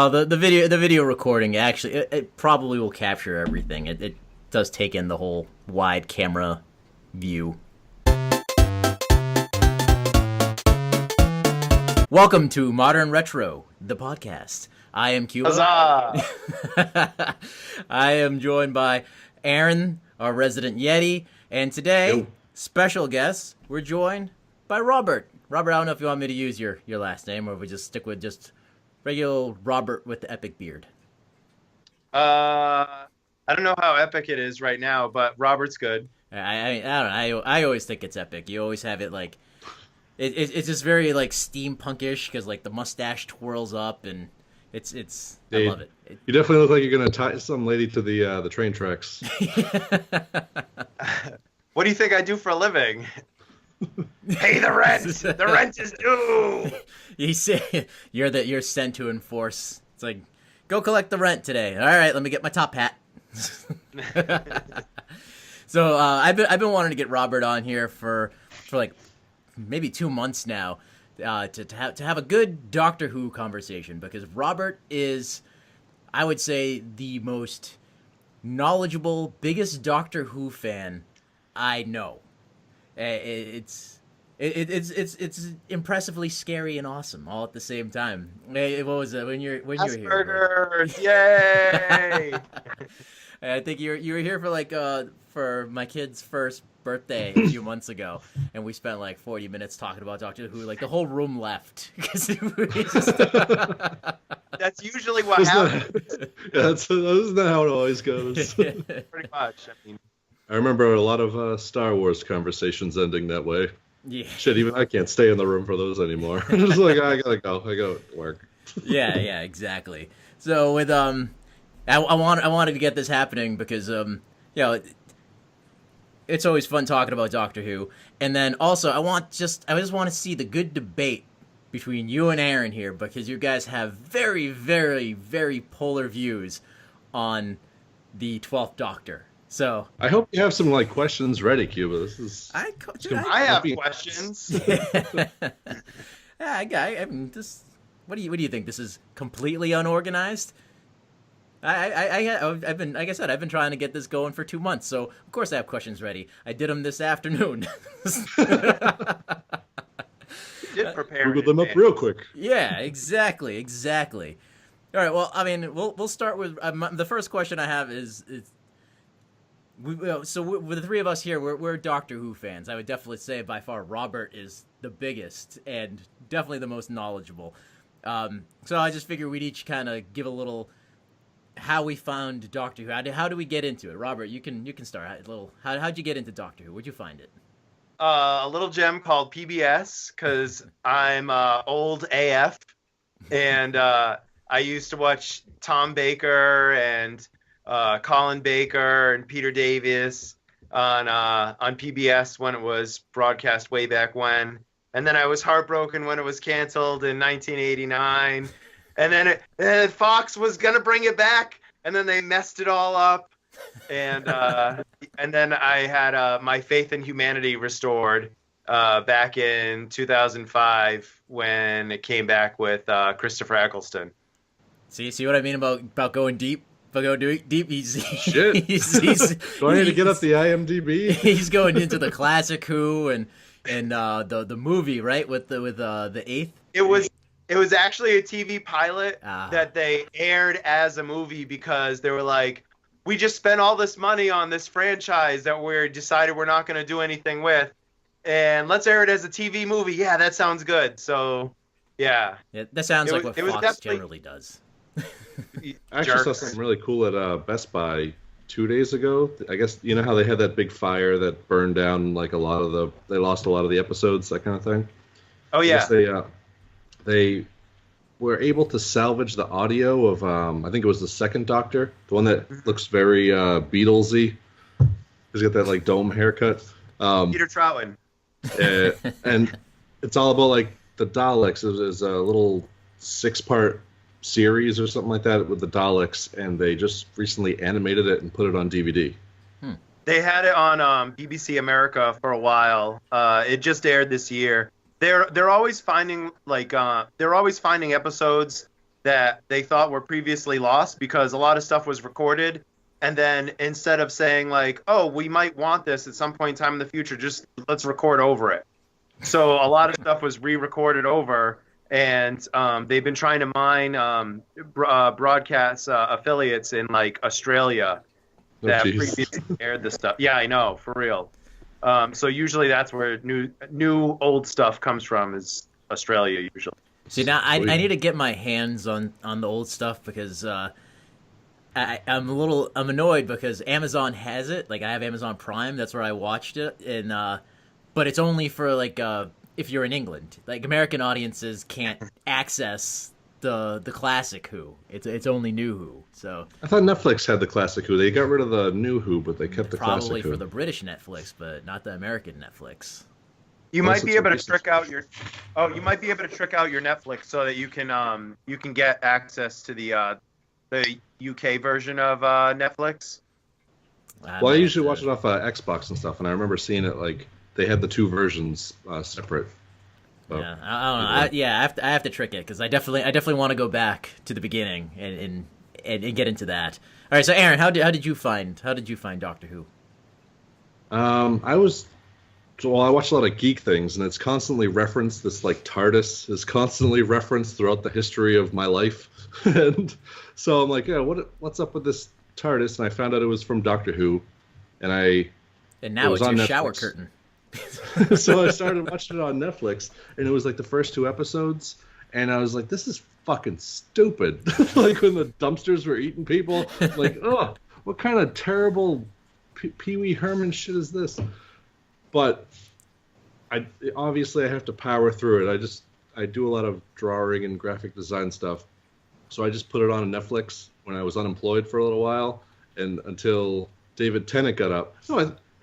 The video recording actually it probably will capture everything. It does take in the whole wide camera view. Welcome to Modern Retro, the podcast. I am Cuba. Huzzah! I am joined by Aaron, our resident Yeti, and today, special guest, we're joined by Robert. Robert, I don't know if you want me to use your last name, or if we just stick with just regular Robert with the epic beard. I don't know how epic it is right now, but Robert's good. I don't know. I always think it's epic. You always have it like it's just very like steampunkish because like the mustache twirls up and it's I love it. You definitely look like you're gonna tie some lady to the train tracks. What do you think I do for a living? Pay the rent. The rent is due. You say you're sent to enforce. It's like, go collect the rent today. All right, let me get my top hat. So I've been wanting to get Robert on here for like maybe 2 months now, to have a good Doctor Who conversation, because Robert is, I would say, the most knowledgeable, biggest Doctor Who fan I know. It's impressively scary and awesome all at the same time. What was it when you're here? Asperger's, yay! I think you were here for like for my kid's first birthday a few months ago, and we spent like 40 minutes talking about Doctor Who. Like the whole room left because That's usually what happens. Isn't that how it always goes? Pretty much. I mean, I remember a lot of Star Wars conversations ending that way. Yeah. Shit, even I can't stay in the room for those anymore. It's like, I gotta go. I go to work. yeah, exactly. So with I wanted to get this happening because it's always fun talking about Doctor Who, and then also I just want to see the good debate between you and Aaron here, because you guys have very, very, very polar views on the 12th Doctor. So I hope you have some like questions ready, Cuba. This is I have questions. I mean, this. What do you think? This is completely unorganized. I've been, like I said, I've been trying to get this going for 2 months, so of course I have questions ready. I did them this afternoon. You did prepare. Google them up real quick. Yeah, exactly. All right, well, I mean, we'll start with the first question I have is with the three of us here, we're Doctor Who fans. I would definitely say by far Robert is the biggest and definitely the most knowledgeable. So I just figured we'd each kind of give a little how we found Doctor Who. How do we get into it? Robert, you can start. How'd you get into Doctor Who? Where'd you find it? A little gem called PBS, because I'm old AF, and I used to watch Tom Baker and Colin Baker and Peter Davies on PBS when it was broadcast way back when. And then I was heartbroken when it was canceled in 1989. And then Fox was going to bring it back, and then they messed it all up. And then I had my faith in humanity restored back in 2005 when it came back with Christopher Eccleston. See what I mean about going deep? About going deep, Shit. he's Do I need to get up the IMDb? He's going into the classic Who and the movie, right, with the eighth. It was actually a TV pilot that they aired as a movie, because they were like, we just spent all this money on this franchise that we decided we're not going to do anything with, and let's air it as a TV movie. Yeah, that sounds good. So, yeah. That sounds like what Fox generally does. I actually saw something really cool at Best Buy 2 days ago. I guess, you know how they had that big fire that burned down like they lost a lot of the episodes, that kind of thing? Oh, yeah. They were able to salvage the audio of, I think it was the second Doctor, the one that looks very Beatlesy. He's got that like dome haircut. Peter Troutman. And it's all about like the Daleks. It was a little 6-part series or something like that with the Daleks, and they just recently animated it and put it on DVD. They had it on BBC America for a while. It just aired this year. They're always finding episodes that they thought were previously lost because a lot of stuff was recorded. And then instead of saying like, oh, we might want this at some point in time in the future, just let's record over it. So a lot of stuff was re-recorded over, and they've been trying to mine broadcast affiliates in like Australia that previously aired the stuff. Yeah, I know, for real. So usually that's where new old stuff comes from, is Australia usually. See, now I need to get my hands on the old stuff because I'm annoyed because Amazon has it. Like, I have Amazon Prime. That's where I watched it, and but it's only for like if you're in England. Like, American audiences can't access the classic Who. It's only new Who. So I thought Netflix had the classic Who. They got rid of the new Who, but they kept the classic Who. Probably for the British Netflix, but not the American Netflix. You might be able to trick out your Netflix so that you can get access to the UK version of Netflix. Well, I usually watch it off Xbox and stuff, and I remember seeing it like they had the two versions separate. So, yeah, I don't know. I have to trick it because I definitely want to go back to the beginning and get into that. All right, so Aaron, how did you find Doctor Who? I watch a lot of geek things, and it's constantly referenced. This like TARDIS is constantly referenced throughout the history of my life, and so I'm like, yeah, what's up with this TARDIS? And I found out it was from Doctor Who, and now it's your shower curtain. So I started watching it on Netflix, and it was like the first 2 episodes, and I was like, this is fucking stupid. Like when the dumpsters were eating people, like, oh, what kind of terrible Pee Wee Herman shit is this? But obviously I have to power through it. I do a lot of drawing and graphic design stuff, so I just put it on Netflix when I was unemployed for a little while, and until David Tennant got up.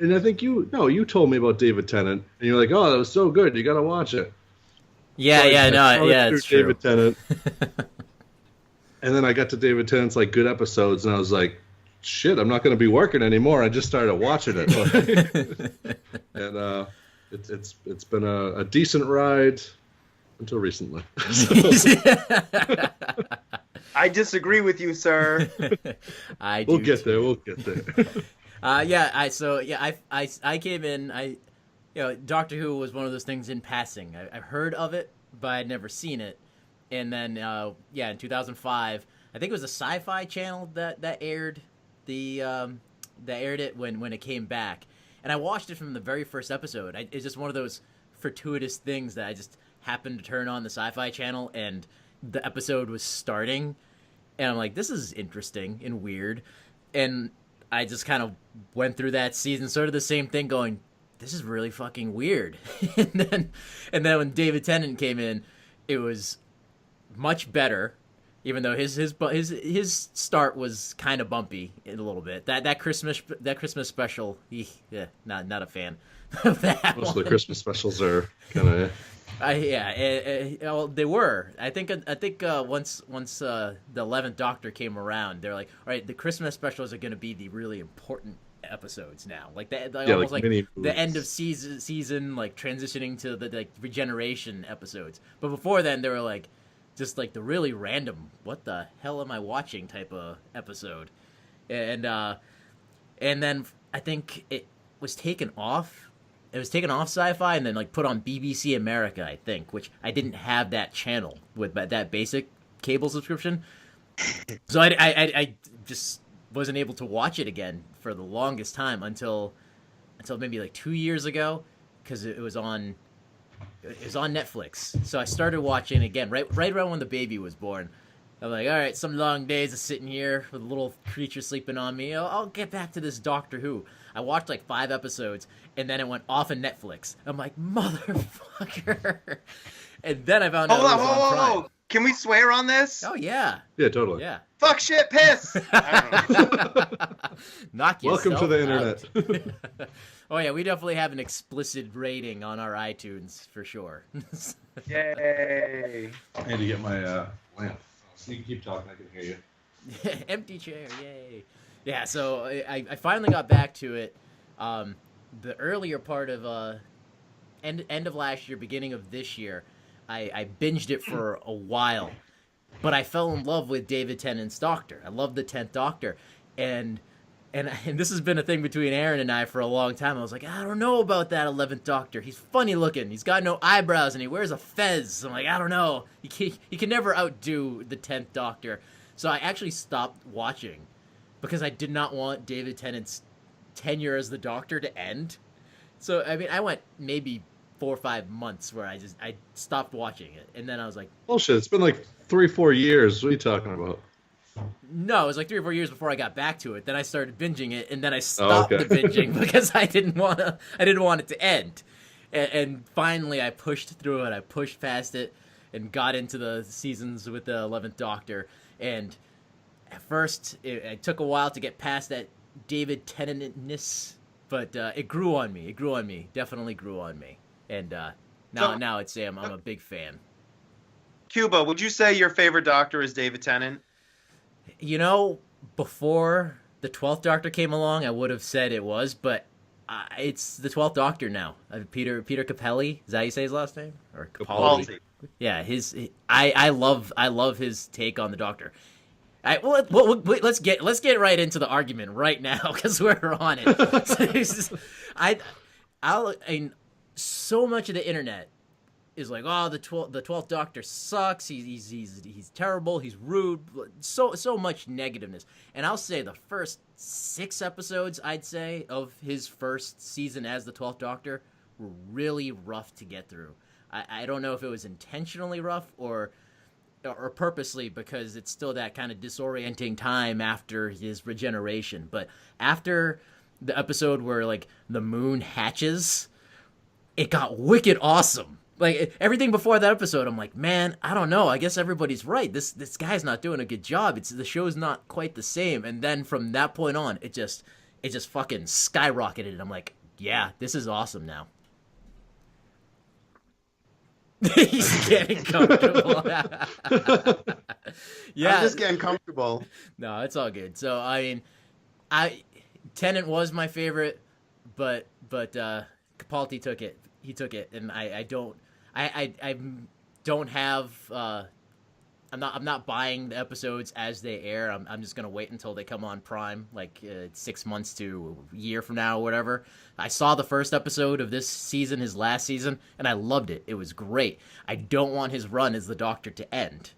And I think you told me about David Tennant, and you're like, oh, that was so good, you got to watch it. Yeah, so it's true. David Tennant, and then I got to David Tennant's like good episodes, and I was like, shit, I'm not going to be working anymore. I just started watching it, and it's been a decent ride until recently. I disagree with you, sir. We'll get there. I came in. Doctor Who was one of those things in passing. I've heard of it, but I'd never seen it. And then, in 2005, I think it was a Sci-Fi Channel that aired it when it came back, and I watched it from the very first episode. It's just one of those fortuitous things that I just happened to turn on the Sci-Fi Channel, and the episode was starting, and I'm like, this is interesting and weird, and I just kind of went through that season, sort of the same thing, going, this is really fucking weird. and then when David Tennant came in, it was much better. Even though his start was kind of bumpy a little bit. That Christmas special, not a fan of that. Most of the Christmas specials are kind of. Well, they were. I think once the 11th Doctor came around, they're like, all right, the Christmas specials are going to be the really important episodes now. Like that, almost like the end of season, like transitioning to the like regeneration episodes. But before then, they were like, just like the really random, what the hell am I watching type of episode, and then I think it was taken off. It was taken off Sci-Fi and then like put on BBC America, I think, which I didn't have that channel with that basic cable subscription, so I just wasn't able to watch it again for the longest time until maybe like 2 years ago, because it was on Netflix. So I started watching again right around when the baby was born. I'm like, all right, some long days of sitting here with a little creature sleeping on me. I'll get back to this Doctor Who. I watched like 5 episodes, and then it went off of Netflix. I'm like, motherfucker. And then I found out it was on Prime. Can we swear on this? Oh, yeah. Yeah, totally. Yeah. Fuck, shit, piss! I don't know. Knock yourself Welcome to the out. internet. Oh, yeah, we definitely have an explicit rating on our iTunes, for sure. Yay. I need to get my lamp. So you can keep talking, I can hear you. Empty chair, yay. Yeah, so I finally got back to it. The earlier part of end of last year, beginning of this year, I binged it for a while. but I fell in love with David Tennant's Doctor. I love the 10th Doctor, and and this has been a thing between Aaron and I for a long time. I was like, I don't know about that 11th Doctor. He's funny looking. He's got no eyebrows and he wears a fez. I'm like, I don't know. He can never outdo the 10th Doctor. So I actually stopped watching because I did not want David Tennant's tenure as the Doctor to end. So I mean, I went maybe 4 or 5 months where I stopped watching it, and then I was like, bullshit. It's been like 3-4 years. What are you talking about? no, it was like 3 or 4 years before I got back to it. Then I started binging it, and then I stopped the binging because I didn't want it to end. And finally, I pushed through it. I pushed past it and got into the seasons with the 11th Doctor. And at first, it took a while to get past that David Tennant-ness, but it grew on me. It grew on me. Definitely grew on me. And now I'd say I'm a big fan. Cuba, would you say your favorite Doctor is David Tennant? You know, before the 12th Doctor came along, I would have said it was, but it's the 12th Doctor now. Peter Capaldi, is that how you say his last name? Or Capaldi. Yeah, I love his take on the Doctor. Let's get right into the argument right now because we're on it. So much of the internet is like, oh, the 12th Doctor sucks. He's terrible. He's rude. So much negativeness. And I'll say the first 6 episodes, I'd say, of his first season as the 12th Doctor were really rough to get through. I don't know if it was intentionally rough or purposely, because it's still that kind of disorienting time after his regeneration. But after the episode where like the moon hatches, it got wicked awesome. Like everything before that episode, I'm like, man, I don't know. I guess everybody's right. This guy's not doing a good job. The show's not quite the same. And then from that point on, it just fucking skyrocketed. And I'm like, yeah, this is awesome now. He's getting comfortable. Yeah, I'm just getting comfortable. No, it's all good. So I mean, Tennant was my favorite, but Capaldi took it. He took it, and I don't have. I'm not buying the episodes as they air. I'm just gonna wait until they come on Prime, like 6 months to a year from now or whatever. I saw the first episode of this season, his last season, and I loved it. It was great. I don't want his run as the Doctor to end.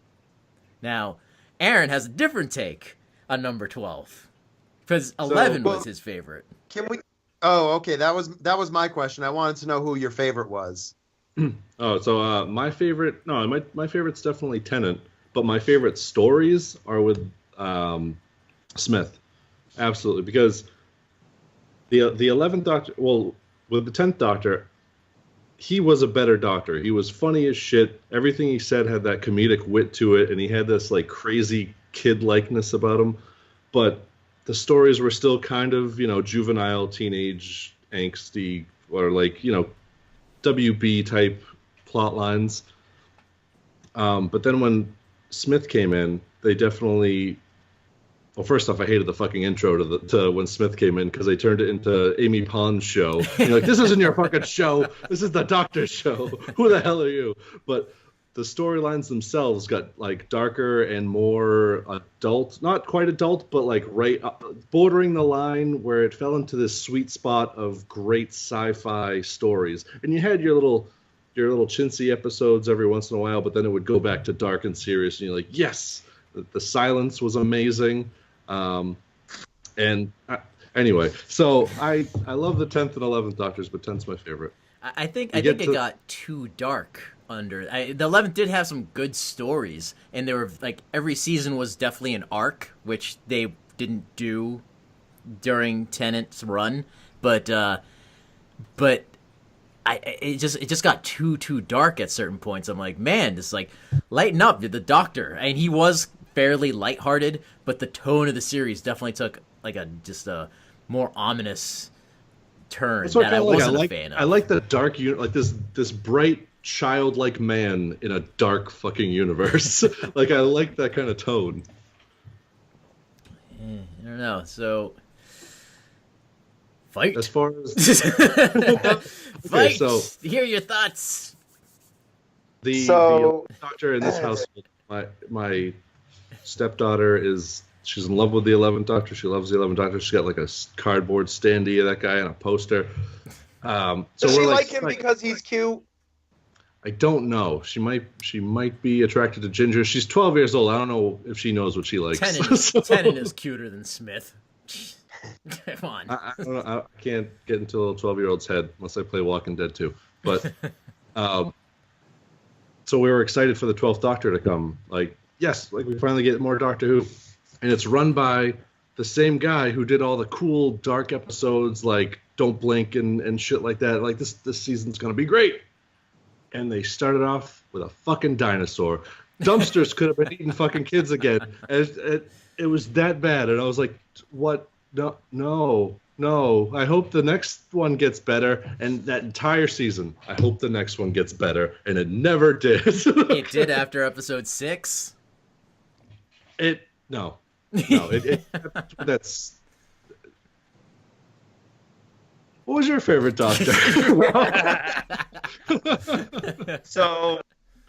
Now, Aaron has a different take on number 12 because 11 was his favorite. Can we? Oh, okay. That was my question. I wanted to know who your favorite was. My favorite. No, my favorite's definitely Tennant. But my favorite stories are with Smith, absolutely, because the 11th Doctor, well, with the 10th Doctor, he was a better Doctor. He was funny as shit. Everything he said had that comedic wit to it, and he had this like crazy kid likeness about him. But the stories were still kind of juvenile, teenage, angsty, or like WB type plot lines. But then when Smith came in, they definitely. Well, first off, I hated the fucking intro to when Smith came in because they turned it into Amy Pond's show. And you're like, this isn't your fucking show. This is the Doctor's show. Who the hell are you? But the storylines themselves got like darker and more adult. Not quite adult, but like right bordering the line where it fell into this sweet spot of great sci-fi stories. And you had your little chintzy episodes every once in a while, but then it would go back to dark and serious, and you're like, yes, the silence was amazing. Anyway, so I love the 10th and 11th Doctors, but 10th's my favorite. I think it got too dark under. The 11th did have some good stories, and there were like every season was definitely an arc, which they didn't do during Tennant's run, but it just got too dark at certain points. I'm like, man, just like lighten up, the Doctor. And he was fairly lighthearted, but the tone of the series definitely took like a more ominous turn that I wasn't a fan of. I like the dark, like this bright childlike man in a dark fucking universe. Like I like that kind of tone. I don't know. So. Fight. As far as fight. Okay, so hear your thoughts. The Doctor in this household My stepdaughter she's in love with the 11th Doctor. She loves the 11th Doctor. She's got like a cardboard standee of that guy and a poster. So Does she we're like him because he's cute? I don't know. She might be attracted to Ginger. She's 12 years old. I don't know if she knows what she likes. Tennant is cuter than Smith. Come on. I don't know. I can't get into a little 12-year-old's head unless I play Walking Dead 2. But so we were excited for the 12th Doctor to come. Like, yes, like we finally get more Doctor Who. And it's run by the same guy who did all the cool dark episodes like Don't Blink and shit like that. Like this season's going to be great. And they started off with a fucking dinosaur. Dumpsters could have been eating fucking kids again. It was that bad. And I was like, what? No. I hope the next one gets better. And that entire season, I hope the next one gets better. And it never did. It did after episode 6. No. That's... What was your favorite Doctor? So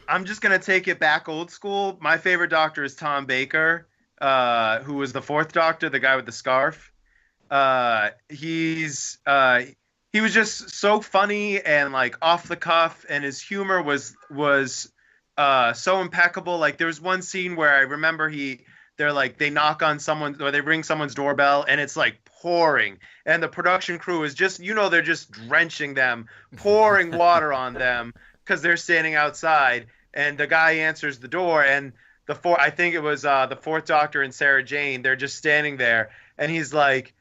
I'm just going to take it back old school. My favorite Doctor is Tom Baker, who was the 4th Doctor, the guy with the scarf. He was just so funny and like off the cuff, and his humor was so impeccable. Like there was one scene where I remember they knock on someone, or they ring someone's doorbell, and it's like pouring, and the production crew is just, they're just drenching them, pouring water on them because they're standing outside, and the guy answers the door, and I think it was the 4th Doctor and Sarah Jane, they're just standing there, and he's like,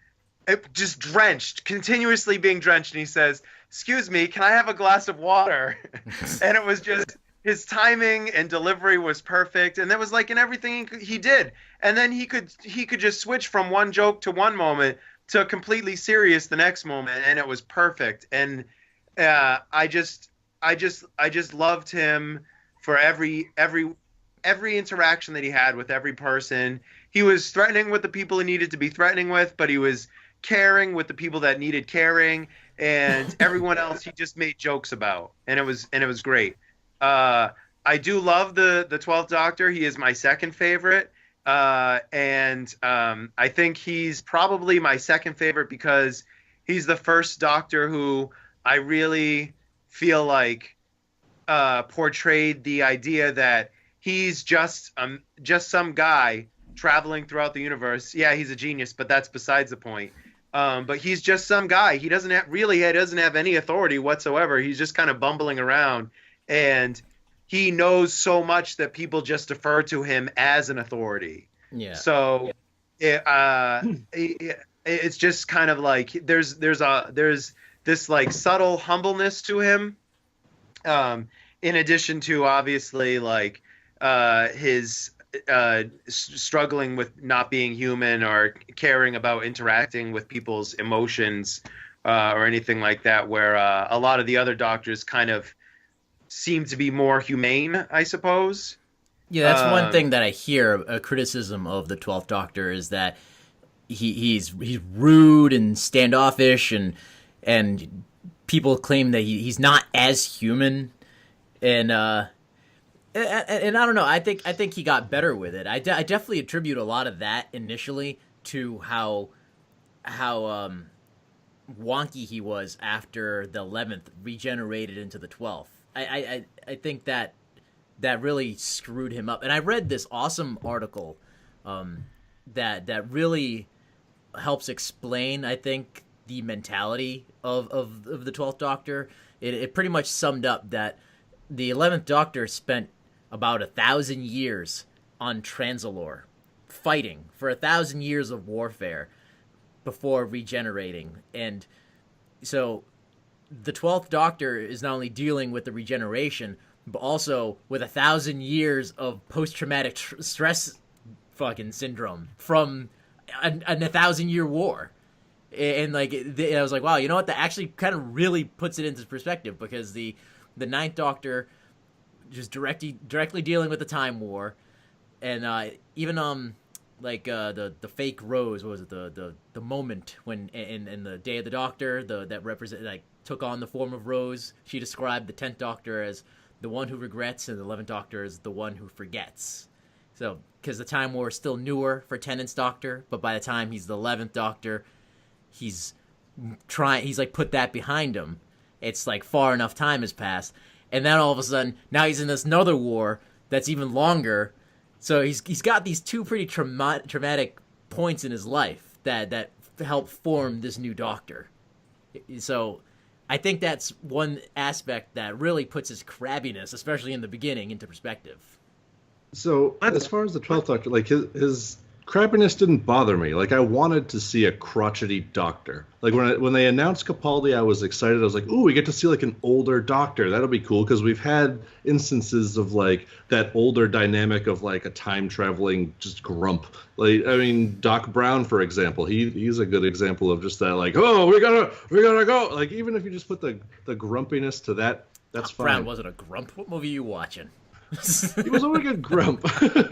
just drenched, continuously being drenched, and he says, "Excuse me, can I have a glass of water?" And it was just, his timing and delivery was perfect, and that was like in everything he did. And then he could just switch from one joke to one moment to completely serious the next moment, and it was perfect. And I just loved him for every interaction that he had with every person. He was threatening with the people he needed to be threatening with, but he was caring with the people that needed caring, and everyone else he just made jokes about, and it was great. I do love the 12th Doctor. He is my second favorite. And I think he's probably my second favorite because he's the first Doctor who I really feel like portrayed the idea that he's just some guy traveling throughout the universe. Yeah, he's a genius, but that's besides the point. But he's just some guy. He doesn't have any authority whatsoever. He's just kind of bumbling around, and he knows so much that people just defer to him as an authority. Yeah. So it's just kind of like there's this like subtle humbleness to him, in addition to obviously like his struggling with not being human or caring about interacting with people's emotions or anything like that, where a lot of the other Doctors kind of seem to be more humane, I suppose. Yeah, that's one thing that I hear, a criticism of the 12th Doctor, is that he's rude and standoffish, and people claim that he's not as human, and I don't know. I think he got better with it. I definitely attribute a lot of that initially to how wonky he was after the 11th regenerated into the 12th. I think that really screwed him up. And I read this awesome article that really helps explain, I think, the mentality of the 12th Doctor. It pretty much summed up that the 11th Doctor spent about 1,000 years on Transalore, fighting for 1,000 years of warfare before regenerating. And so the 12th Doctor is not only dealing with the regeneration, but also with 1,000 years of post-traumatic stress fucking syndrome from a 1,000-year war. And like, I was like, wow, you know what? That actually kind of really puts it into perspective, because the 9th Doctor just directly dealing with the Time War, and even the fake rose, what was it, the moment when in the Day of the Doctor, that represent, like, took on the form of Rose. She described the 10th Doctor as the one who regrets, and the 11th Doctor as the one who forgets. So, because the Time War is still newer for Tennant's Doctor, but by the time he's the 11th Doctor, he's like put that behind him. It's like far enough time has passed. And then all of a sudden, now he's in this another war that's even longer. So he's got these two pretty traumatic points in his life that help form this new Doctor. So I think that's one aspect that really puts his crabbiness, especially in the beginning, into perspective. So as far as the 12th Doctor, like his crabbiness didn't bother me. Like I wanted to see a crotchety Doctor. Like when they announced Capaldi, I was excited. I was like, "Ooh, we get to see like an older Doctor. That'll be cool." Because we've had instances of like that older dynamic of like a time traveling just grump. Like I mean, Doc Brown, for example, he's a good example of just that. Like, "Oh, we gotta go." Like even if you just put the grumpiness to that, that's Doc fine. Brown wasn't a grump. What movie are you watching? He was always a good grump.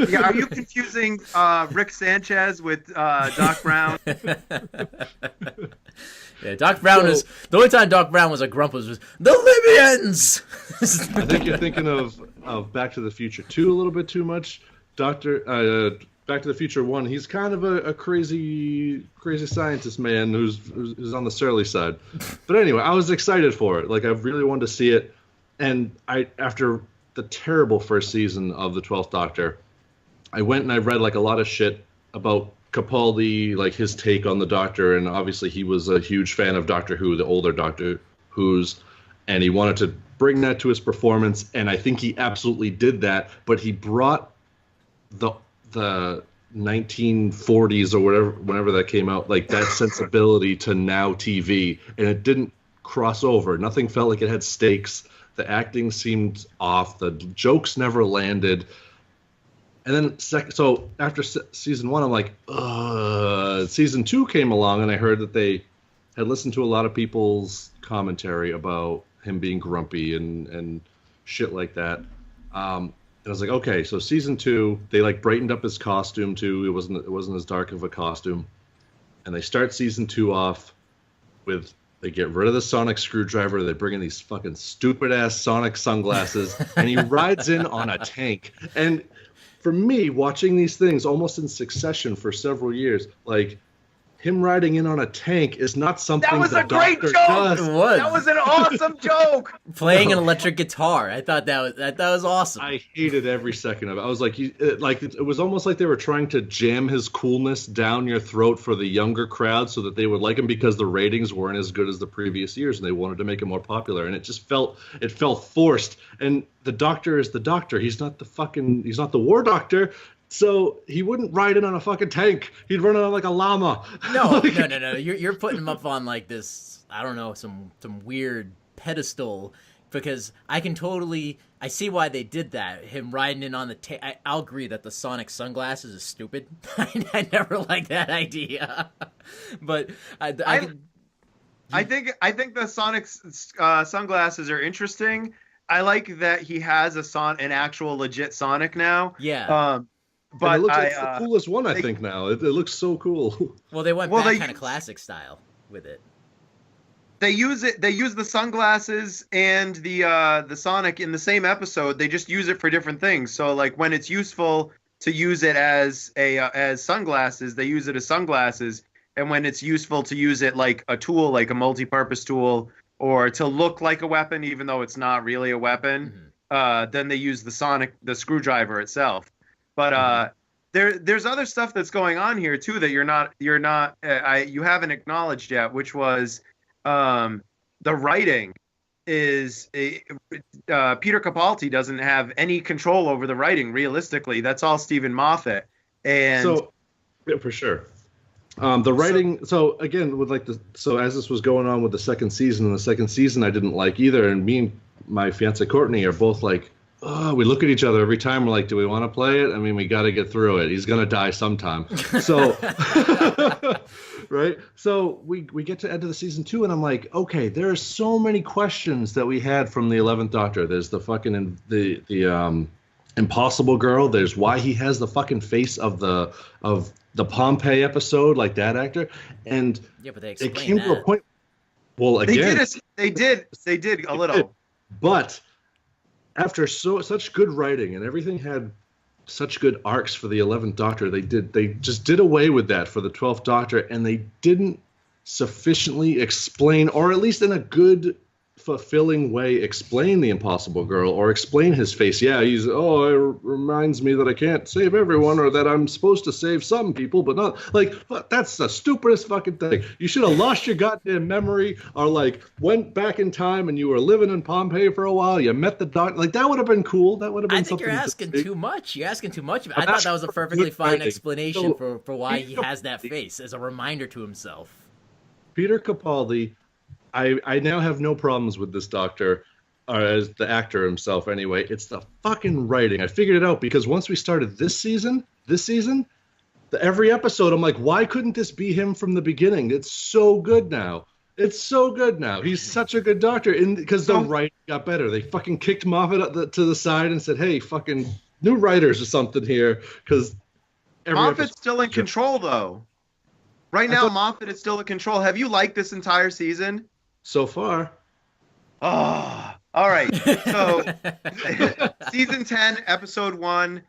Yeah, are you confusing Rick Sanchez with Doc Brown? Yeah, Doc Brown is the only time Doc Brown was a grump was the Libyans. I think you're thinking of Back to the Future 2 a little bit too much. Back to the Future 1, he's kind of a crazy scientist man who's on the surly side. But anyway, I was excited for it. Like I really wanted to see it, and after the terrible first season of the 12th Doctor, I went and I read like a lot of shit about Capaldi, like his take on the Doctor, and obviously he was a huge fan of Doctor Who, the older Doctor Who's, and he wanted to bring that to his performance, and I think he absolutely did that, but he brought the 1940s or whatever, whenever that came out, like that sensibility to now TV, and it didn't cross over. Nothing felt like it had stakes. The acting seemed off. The jokes never landed. And then, so after season 1, I'm like, ugh. Season 2 came along, and I heard that they had listened to a lot of people's commentary about him being grumpy and shit like that. And I was like, okay, so season 2, they like brightened up his costume too. It wasn't as dark of a costume. And they start season 2 off with, they get rid of the sonic screwdriver. They bring in these fucking stupid ass sonic sunglasses, and he rides in on a tank. And for me, watching these things almost in succession for several years, like him riding in on a tank is not something that was a great joke. Does. It was. That was an awesome joke. Playing an electric guitar. I thought that was awesome. I hated every second of it. I was like, it was almost like they were trying to jam his coolness down your throat for the younger crowd so that they would like him, because the ratings weren't as good as the previous years and they wanted to make him more popular. And it just felt forced. And the Doctor is the Doctor. He's not the War Doctor. So he wouldn't ride in on a fucking tank. He'd run on like a llama. No. You're putting him up on like this, I don't know, some weird pedestal, because I see why they did that. Him riding in on the tank. I'll agree that the sonic sunglasses is stupid. I never liked that idea. But I think the sonic sunglasses are interesting. I like that he has an actual legit Sonic now. Yeah. But it looks like the coolest one, I think, now. It looks so cool. Well, they went back kind of classic style with it. They use the sunglasses and the Sonic in the same episode. They just use it for different things. So, like, when it's useful to use it as sunglasses, they use it as sunglasses. And when it's useful to use it like a tool, like a multi-purpose tool, or to look like a weapon, even though it's not really a weapon, then they use the screwdriver itself. But there's other stuff that's going on here too that you haven't acknowledged yet, which was the writing is Peter Capaldi doesn't have any control over the writing. Realistically, that's all Stephen Moffat. And so, yeah, for sure. The writing. So again, as this was going on with the second season, I didn't like either. And me and my fiance Courtney are both like, oh, we look at each other every time. We're like, do we want to play it? I mean, we got to get through it. He's gonna die sometime. So, right. So we get to end of the season 2, and I'm like, okay, there are so many questions that we had from the 11th Doctor. There's the fucking the Impossible Girl. There's why he has the fucking face of the Pompeii episode, like that actor. And yeah, but they it came to a point. Well, again, they did a little, but after such good writing and everything had such good arcs for the 11th Doctor. They just did away with that for the 12th Doctor, and they didn't sufficiently explain, or at least in a good, fulfilling way, explain the Impossible Girl, or explain his face. Yeah, it reminds me that I can't save everyone, or that I'm supposed to save some people, but not, like, that's the stupidest fucking thing. You should have lost your goddamn memory, or, like, went back in time and you were living in Pompeii for a while, you met the Doctor. Like, that would have been cool. That would have been something. I think you're asking too much. You're asking too much. I thought that was a perfectly fine explanation for why he has that face, as a reminder to himself. Peter Capaldi, I now have no problems with this Doctor, or as the actor himself anyway. It's the fucking writing. I figured it out because once we started this season, every episode, I'm like, why couldn't this be him from the beginning? It's so good now. He's such a good Doctor, because the writing got better. They fucking kicked Moffat to the side and said, hey, fucking new writers or something here, because Moffat's still in control, though. Right now, Moffat is still in control. Have you liked this entire season? So far. Oh, all right. So, season 10, episode 1,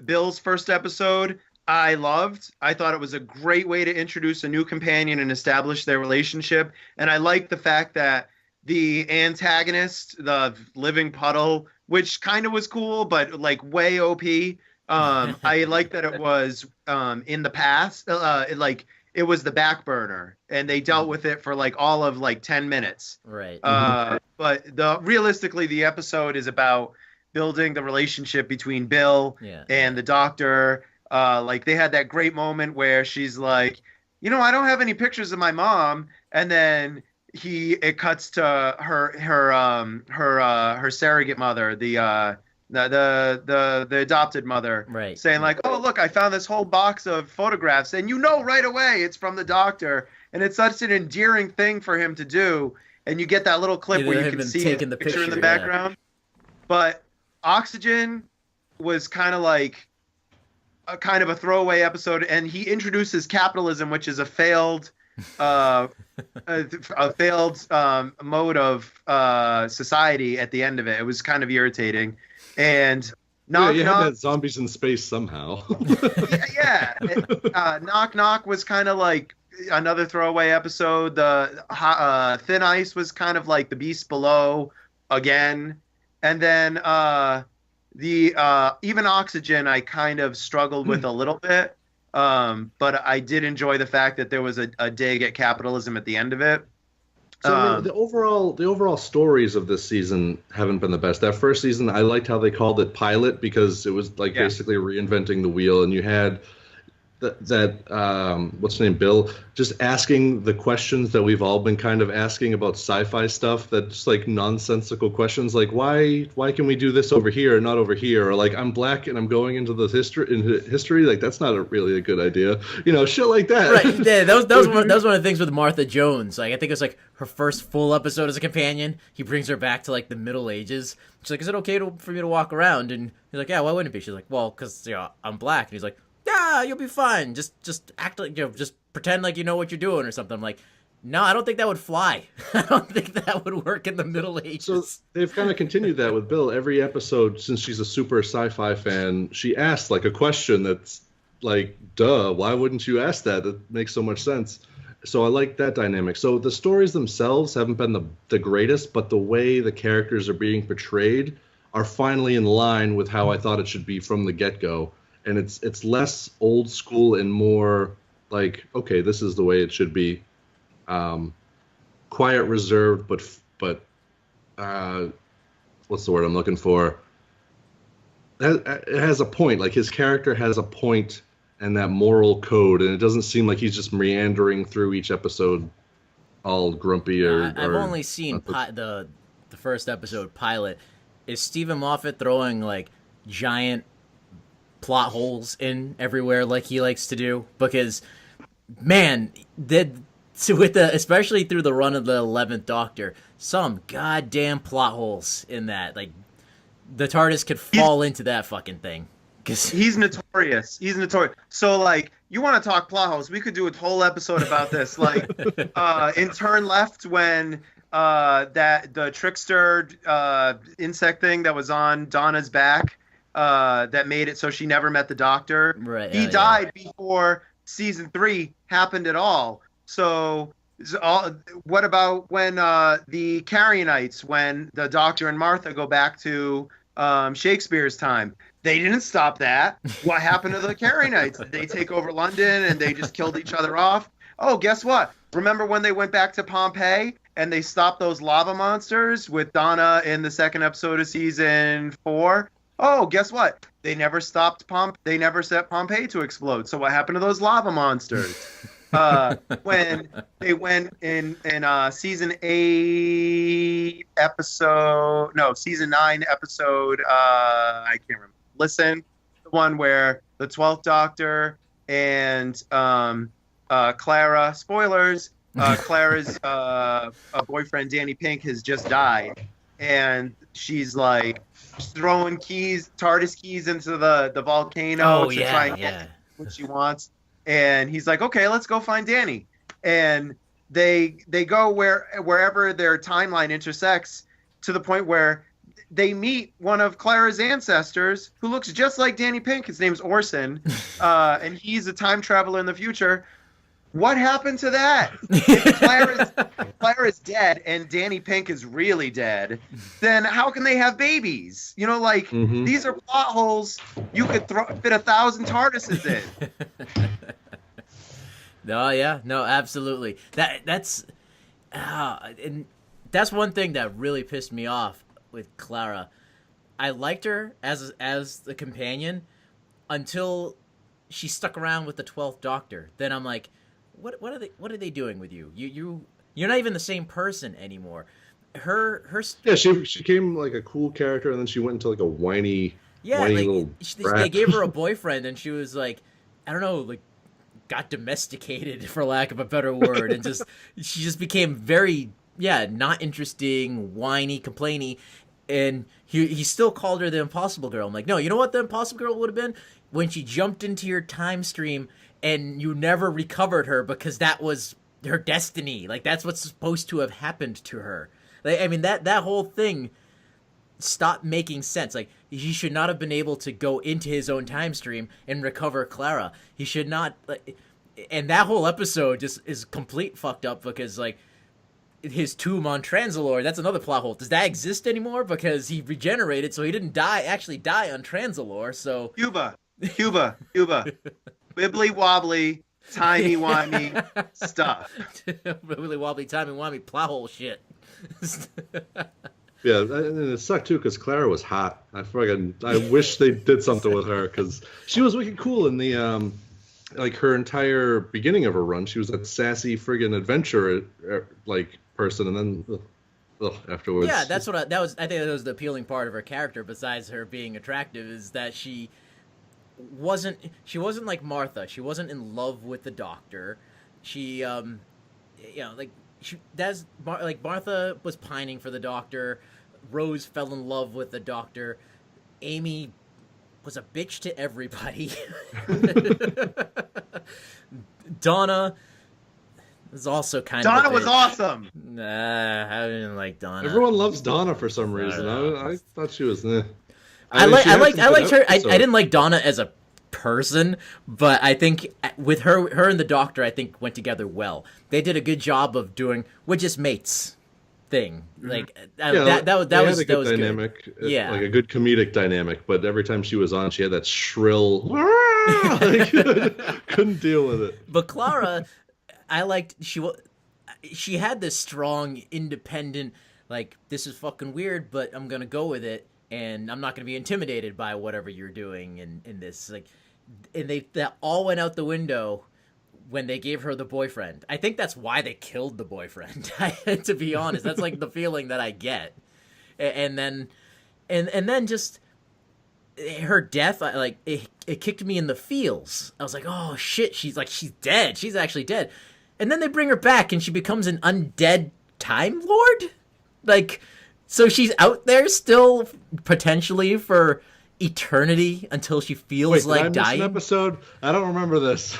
Bill's first episode, I loved. I thought it was a great way to introduce a new companion and establish their relationship. And I liked the fact that the antagonist, the living puddle, which kind of was cool, but like way OP. I like that it was in the past, it was the back burner, and they dealt with it for like all of like 10 minutes. Right. But realistically, the episode is about building the relationship between Bill and the Doctor. Like they had that great moment where she's like, I don't have any pictures of my mom, and then it cuts to her surrogate mother, the adopted mother, right, saying like, oh look, I found this whole box of photographs, and right away it's from the Doctor, and it's such an endearing thing for him to do, and you get that little clip where you can see the picture in the background. But Oxygen was kind of like a throwaway episode, and he introduces capitalism, which is a failed mode of society at the end of it. It was kind of irritating. And Knock Knock, zombies in space somehow. Knock Knock was kind of like another throwaway episode. The Thin Ice was kind of like the Beast Below again, and then even Oxygen I kind of struggled with a little bit, but I did enjoy the fact that there was a dig at capitalism at the end of it. So the overall stories of this season haven't been the best. That first season, I liked how they called it pilot, because it was like basically reinventing the wheel, and you had that what's his name, Bill, just asking the questions that we've all been kind of asking about sci-fi stuff. That's like nonsensical questions, like why can we do this over here and not over here, or like I'm black and I'm going into the history, like that's not really a good idea, shit like that. Right. Yeah, that was one of the things with Martha Jones. Like I think it was like her first full episode as a companion. He brings her back to like the Middle Ages. She's like, "Is it okay for me to walk around?" And he's like, "Yeah, why wouldn't it be?" She's like, "Well, because I'm black." And he's like, "Yeah, you'll be fine. Just act like just pretend like you know what you're doing or something." I'm like, no, I don't think that would fly. I don't think that would work in the Middle Ages. So they've kind of continued that with Bill. Every episode, since she's a super sci-fi fan, she asks like a question that's like, duh, why wouldn't you ask that? That makes so much sense. So I like that dynamic. So the stories themselves haven't been the greatest, but the way the characters are being portrayed are finally in line with how I thought it should be from the get-go. And it's less old school and more like, okay, this is the way it should be. Quiet, reserved, but what's the word I'm looking for? It has a point. Like his character has a point and that moral code, and it doesn't seem like he's just meandering through each episode all grumpy or. I've only seen the first episode pilot. Is Stephen Moffat throwing like giant plot holes in everywhere like he likes to do? Because man, especially through the run of the 11th Doctor, some goddamn plot holes in that. Like the TARDIS could fall into that fucking thing. He's notorious. So like, you want to talk plot holes? We could do a whole episode about this. Like in Turn Left, when the trickster insect thing that was on Donna's back, that made it so she never met the Doctor. Right. He died before season 3 happened at all. So what about when the Carrionites, when the Doctor and Martha go back to Shakespeare's time? They didn't stop that. What happened to the Carrionites? Did they take over London and they just killed each other off? Oh, guess what? Remember when they went back to Pompeii and they stopped those lava monsters with Donna in the second episode of season 4? Oh, guess what? They never stopped They never set Pompeii to explode. So what happened to those lava monsters? When they went in season 8 episode, no, season 9 episode, I can't remember. Listen, the one where the 12th Doctor and Clara, spoilers, Clara's boyfriend Danny Pink has just died, and she's like throwing TARDIS keys into the volcano to try and get what she wants. And he's like, okay, let's go find Danny. And they go wherever their timeline intersects, to the point where they meet one of Clara's ancestors who looks just like Danny Pink. His name's Orson, and he's a time traveler in the future. What happened to that? If Clara's dead and Danny Pink is really dead, then how can they have babies? You know, like, these are plot holes you could fit 1,000 TARDISes in. No, absolutely. That's and that's one thing that really pissed me off with Clara. I liked her as the companion until she stuck around with the 12th Doctor. Then I'm like, what are they doing with you? You're not even the same person anymore. She became like a cool character, and then she went into like a whiny little brat. They gave her a boyfriend, and she was like, I don't know, like, got domesticated, for lack of a better word, and she just became very not interesting, whiny, complainy. And he still called her the Impossible Girl. I'm like, no, you know what the Impossible Girl would have been? When she jumped into your time stream and you never recovered her, because that was her destiny. Like, that's what's supposed to have happened to her. Like, I mean, that whole thing stopped making sense. Like, he should not have been able to go into his own time stream and recover Clara. He should not. And that whole episode just is complete fucked up, because, like, his tomb on Transalore, that's another plot hole. Does that exist anymore? Because he regenerated, so he didn't actually die on Transalore. So Cuba, wibbly wobbly, timey wimey stuff. Wibbly wobbly, timey wimey plot hole shit. Yeah, and it sucked too, because Clara was hot. I wish they did something with her, because she was wicked cool in the like her entire beginning of her run. She was that sassy friggin' adventurer like person, and then afterwards. Yeah, that's what I think that was the appealing part of her character, besides her being attractive, is that she wasn't like Martha. She wasn't in love with the Doctor. She Martha was pining for the Doctor. Rose fell in love with the Doctor. Amy was a bitch to everybody. Donna was also kind of. Donna was awesome. Nah, I didn't like Donna. Everyone loves Donna for some reason. I thought she was. I liked her. I didn't like Donna as a person, but I think with her and the Doctor, I think went together well. They did a good job of doing we're just mates thing. Like that was a good dynamic. Good. Yeah, like a good comedic dynamic. But every time she was on, she had that shrill. Couldn't deal with it. But Clara, I liked. She had this strong, independent. Like, this is fucking weird, but I'm gonna go with it. And I'm not going to be intimidated by whatever you're doing in this. Like, and that all went out the window when they gave her the boyfriend. I think that's why they killed the boyfriend. To be honest, that's like the feeling that I get. And then just her death, it kicked me in the feels. I was like, oh shit, she's dead. She's actually dead. And then they bring her back, and she becomes an undead Time Lord. Like. So she's out there still, potentially, for eternity until she feels like dying? An episode? I don't remember this.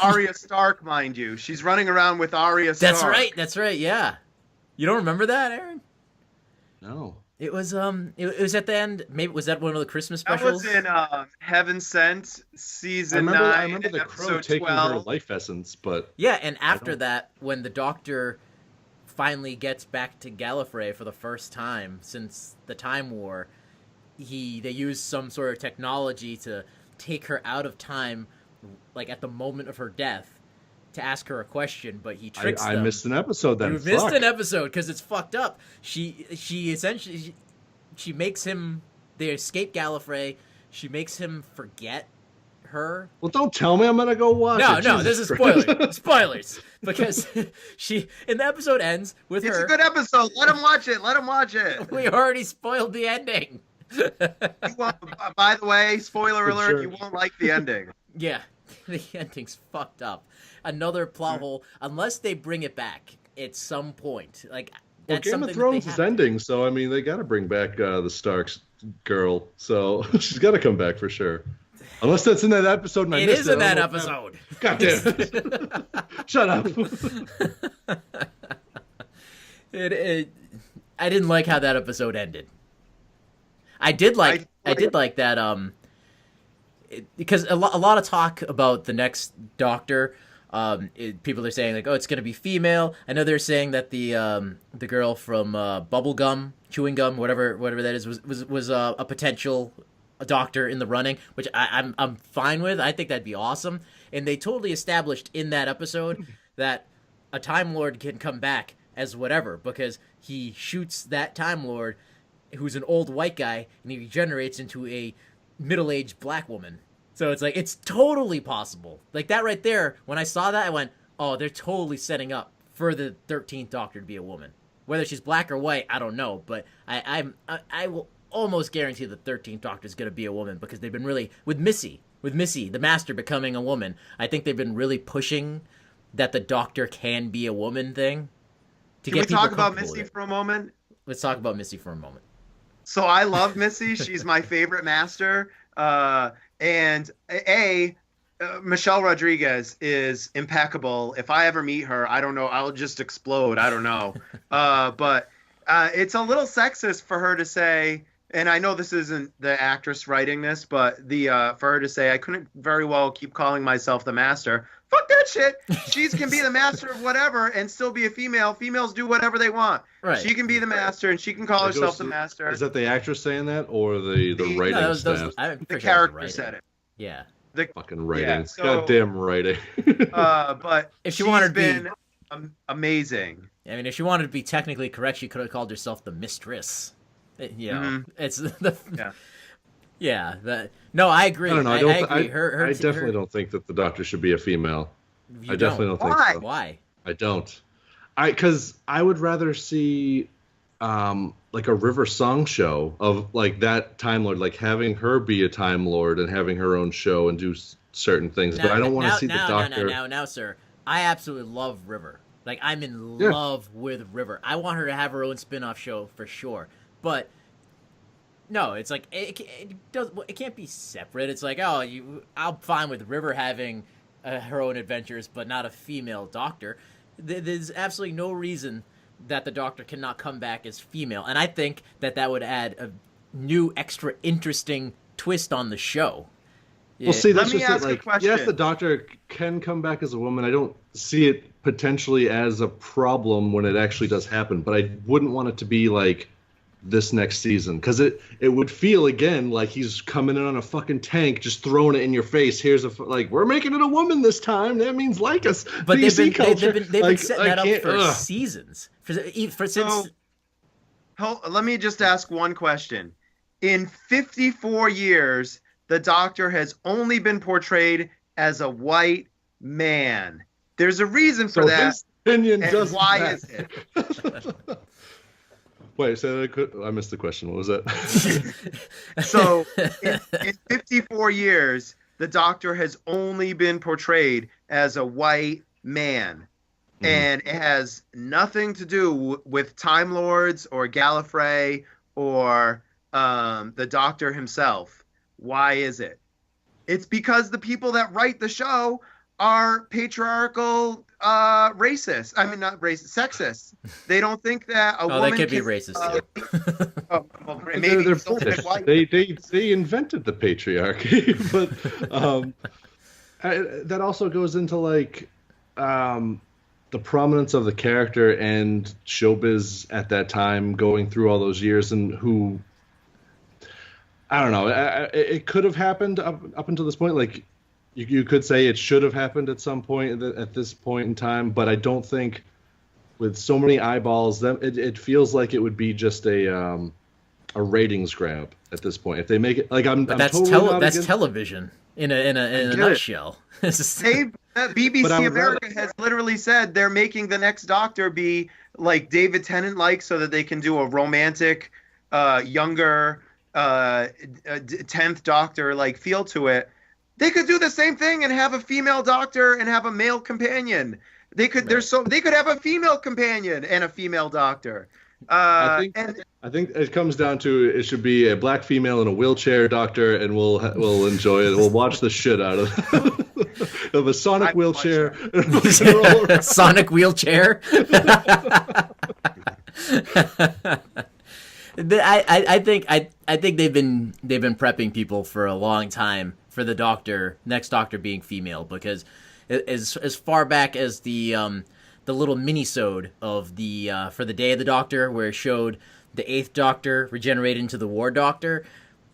Arya Stark, mind you. She's running around with Arya Stark. That's right, yeah. You don't remember that, Aaron? No. It was it was at the end. Maybe was that one of the Christmas That specials? was in Heaven Sent I season remember, 9, I remember the crow episode taking 12. her life essence, but Yeah, and after don't- that, when the Doctor finally gets back to Gallifrey for the first time since the Time War, they use some sort of technology to take her out of time, like at the moment of her death, to ask her a question. But he tricks I them. missed an episode then. You missed Fuck. an episode because it's fucked up. She essentially she makes him. They escape Gallifrey. She makes him forget her. Well, don't tell me. I'm gonna go watch No, it. no, Jesus this is Christ. spoilers. Spoilers, because and the episode ends with It's her. a good episode. Let him watch it. Let him watch it. We already spoiled the ending. You won't, by the way, spoiler Good alert, sure. you won't like the ending. Yeah, the ending's fucked up. Another plot hole, unless they bring it back at some point. Like Well, that's Game something of Thrones that is they have to- ending, so I mean they got to bring back the Starks girl, so she's got to come back for sure. Unless that's in that episode and I It missed is it. in I that don't know. episode. God damn it. Shut up. I didn't like how that episode ended. I did like that because a lot of talk about the next Doctor. People are saying like, oh, it's gonna be female. I know they're saying that the girl from Bubblegum, Chewing Gum, whatever that is, was a potential Doctor in the running, which I'm fine with. I think that'd be awesome. And they totally established in that episode that a Time Lord can come back as whatever because he shoots that Time Lord who's an old white guy and he regenerates into a middle-aged black woman. So it's like, it's totally possible. Like that right there, when I saw that, I went, oh, they're totally setting up for the 13th Doctor to be a woman. Whether she's black or white, I don't know. But I will almost guarantee the 13th Doctor is going to be a woman because they've been really, with Missy, the Master becoming a woman, I think they've been really pushing that the Doctor can be a woman thing. Can we talk about Missy for a moment? Let's talk about Missy for a moment. So I love Missy. She's my favorite Master. Michelle Rodriguez is impeccable. If I ever meet her, I don't know, I'll just explode. I don't know. But it's a little sexist for her to say, and I know this isn't the actress writing this, but for her to say, I couldn't very well keep calling myself the Master. Fuck that shit. She can be the Master of whatever and still be a female. Females do whatever they want. Right. She can be the Master and she can call herself the Master. Is that the actress saying that or the writing staff? The character said it. Yeah. The fucking writing. Yeah, so- Goddamn writing. But If she she's wanted to be- been amazing. I mean, if she wanted to be technically correct, she could have called herself the Mistress. You know, it's the no, I agree. I don't know. I agree. I definitely don't think that the Doctor should be a female. You I definitely don't think Why? so. Why? I don't. Because I would rather see like a River Song show of like that Time Lord, like having her be a Time Lord and having her own show and do certain things. But I don't want to see the Doctor. Now, sir, I absolutely love River. Like, I'm in love with River. I want her to have her own spin-off show for sure. But no, it's like it can't be separate. It's like, oh, I'm fine with River having her own adventures, but not a female Doctor. There's absolutely no reason that the Doctor cannot come back as female, and I think that would add a new, extra interesting twist on the show. Well, see, that's Let me just ask it. a Like, question. yes, the Doctor can come back as a woman. I don't see it potentially as a problem when it actually does happen, but I wouldn't want it to be like this next season because it would feel again like he's coming in on a fucking tank, just throwing it in your face. Here's like, we're making it a woman this time. That means like us. But they've been like, setting that up for seasons. Since Let me just ask one question. In 54 years, the Doctor has only been portrayed as a white man. There's a reason for that. His opinion And doesn't why matter. is it? Wait, say that. I missed the question. What was that? So, in 54 years, the Doctor has only been portrayed as a white man. Mhm. And it has nothing to do with Time Lords or Gallifrey or the Doctor himself. Why is it? It's because the people that write the show are patriarchal racist. I mean, not racist, sexist. They don't think that a woman they could be can, racist too. well, maybe they're so British. white. They invented the patriarchy, but that also goes into like the prominence of the character and showbiz at that time, going through all those years, and who, I don't know, it could have happened up until this point. Like you could say it should have happened at some point at this point in time, but I don't think with so many eyeballs, it feels like it would be just a ratings grab at this point. If they make it like But that's totally that's television in a nutshell. BBC America has literally said they're making the next Doctor be like David Tennant-like, so that they can do a romantic, younger 10th Doctor like feel to it. They could do the same thing and have a female Doctor and have a male companion. They could. Right. They could have a female companion and a female Doctor. I think it comes down to it should be a black female in a wheelchair Doctor, and we'll enjoy it. We'll watch the shit out of a sonic wheelchair. Sonic wheelchair. I think they've been prepping people for a long time for the next Doctor being female, because as far back as the little mini-sode of the for the Day of the Doctor, where it showed the 8th Doctor regenerate into the War Doctor,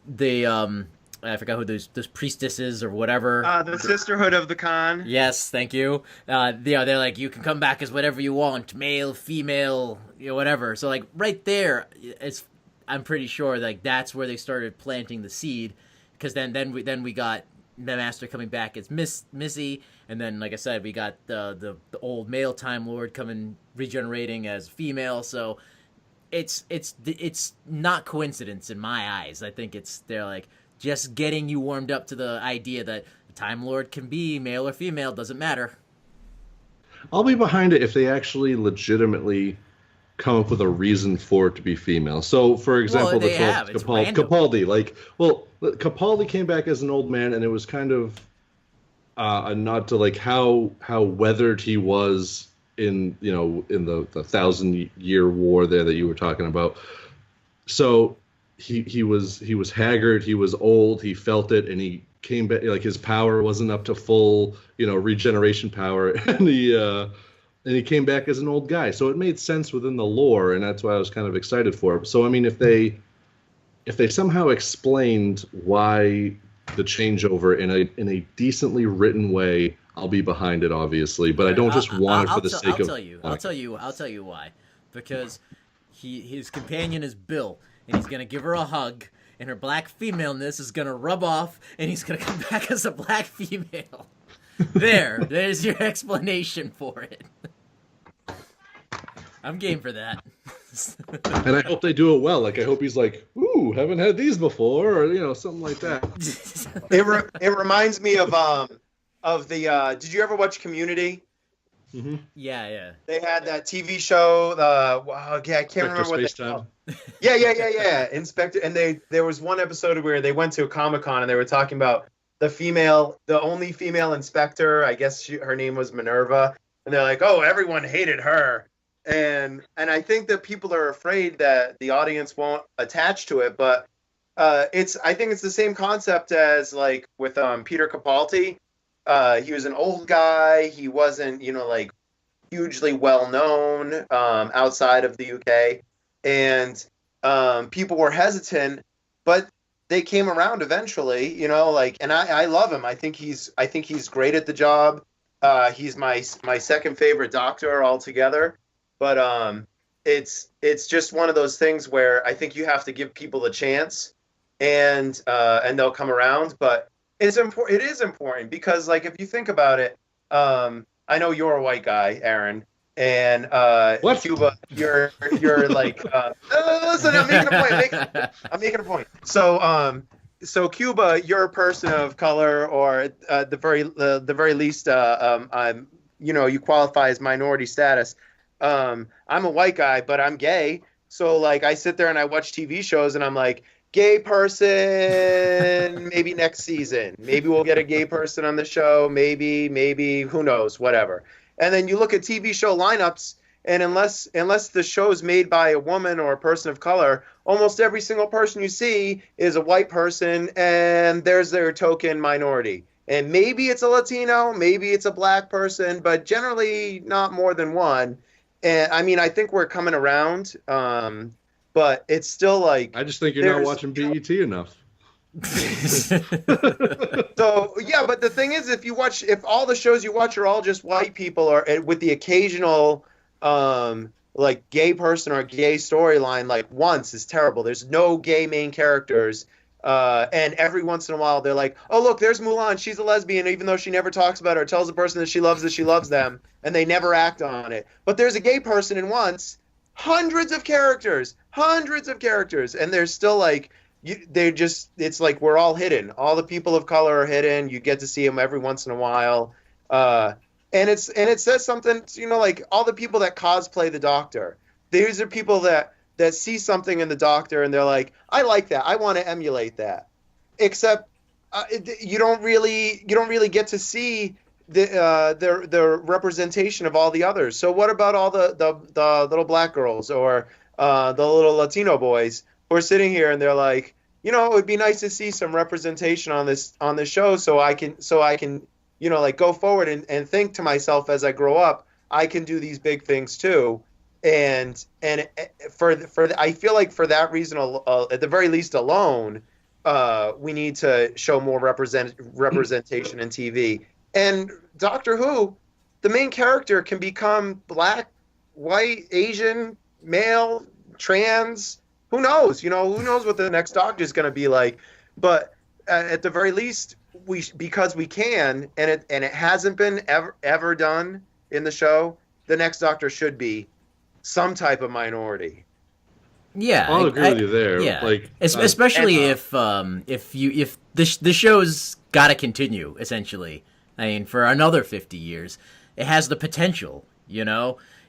I forgot who those priestesses or whatever. The Sisterhood of the Khan. Yes, thank you. They're like, you can come back as whatever you want, male, female, whatever. So like right there, I'm pretty sure like that's where they started planting the seed, because then we got the Master coming back as Missy, and then like I said, we got the old male Time Lord regenerating as female. So it's not coincidence in my eyes. I think they're like just getting you warmed up to the idea that the Time Lord can be male or female, doesn't matter. I'll be behind it if they actually legitimately come up with a reason for it to be female. So, for example, the 12th Capaldi. Capaldi came back as an old man, and it was kind of a nod to like how weathered he was in the 1,000-year war there that you were talking about. So he was haggard, he was old, he felt it, and he came back like his power wasn't up to full regeneration power, and he came back as an old guy. So it made sense within the lore, and that's why I was kind of excited for it. So I mean, if they somehow explained why the changeover in a decently written way, I'll be behind it, obviously. But I don't just want it for the sake of. I'll tell you why. Because his companion is Bill, and he's gonna give her a hug, and her black femaleness is gonna rub off, and he's gonna come back as a black female. There's your explanation for it. I'm game for that. And I hope they do it well. Like, I hope he's like, ooh, haven't had these before, or something like that. It reminds me of the. Did you ever watch Community? Mm-hmm. Yeah. They had that TV show. I can't remember what they called. Yeah. Inspector. And there was one episode where they went to a Comic-Con and they were talking about the only female inspector. I guess her name was Minerva, and they're like, oh, everyone hated her. And I think that people are afraid that the audience won't attach to it, but I think it's the same concept as like with Peter Capaldi. He was an old guy. He wasn't, like hugely well known outside of the UK, and people were hesitant, but they came around eventually. And I love him. I think he's great at the job. He's my second favorite Doctor altogether. But it's just one of those things where I think you have to give people a chance, and they'll come around. But it is important because, like, if you think about it, I know you're a white guy, Aaron, and what? Cuba, you're like, listen, I'm making a point. So Cuba, you're a person of color, or the very least, you qualify as minority status. I'm a white guy, but I'm gay. So like I sit there and I watch TV shows and I'm like, gay person, maybe next season. Maybe we'll get a gay person on the show. Maybe, who knows, whatever. And then you look at TV show lineups, and unless the show's made by a woman or a person of color, almost every single person you see is a white person, and there's their token minority. And maybe it's a Latino, maybe it's a black person, but generally not more than one. And I mean, I think we're coming around, but it's still like... I just think you're not watching BET enough. So, yeah, but the thing is, if all the shows you watch are all just white people, or with the occasional like gay person or gay storyline, like once, is terrible. There's no gay main characters. And every once in a while, they're like, oh, look, there's Mulan. She's a lesbian, even though she never talks about it or tells the person that she loves them, and they never act on it. But there's a gay person in once, hundreds of characters, and they're still like, it's like we're all hidden. All the people of color are hidden. You get to see them every once in a while. And it says something, like all the people that cosplay the Doctor. These are people that see something in the Doctor and they're like, I like that. I want to emulate that. Except you don't really get to see the representation of all the others. So what about all the little black girls or the little Latino boys who are sitting here and they're like, it would be nice to see some representation on this show so I can like go forward and think to myself as I grow up, I can do these big things too. And I feel like for that reason, at the very least alone, we need to show more representation in TV. And Doctor Who, the main character can become black, white, Asian, male, trans. Who knows? Who knows what the next Doctor is going to be like? But at the very least, because we can, and it hasn't been ever done in the show, the next Doctor should be some type of minority. Yeah, I'll agree with you there. Yeah, like especially if the show's got to continue. Essentially, I mean, for another 50 years, it has the potential.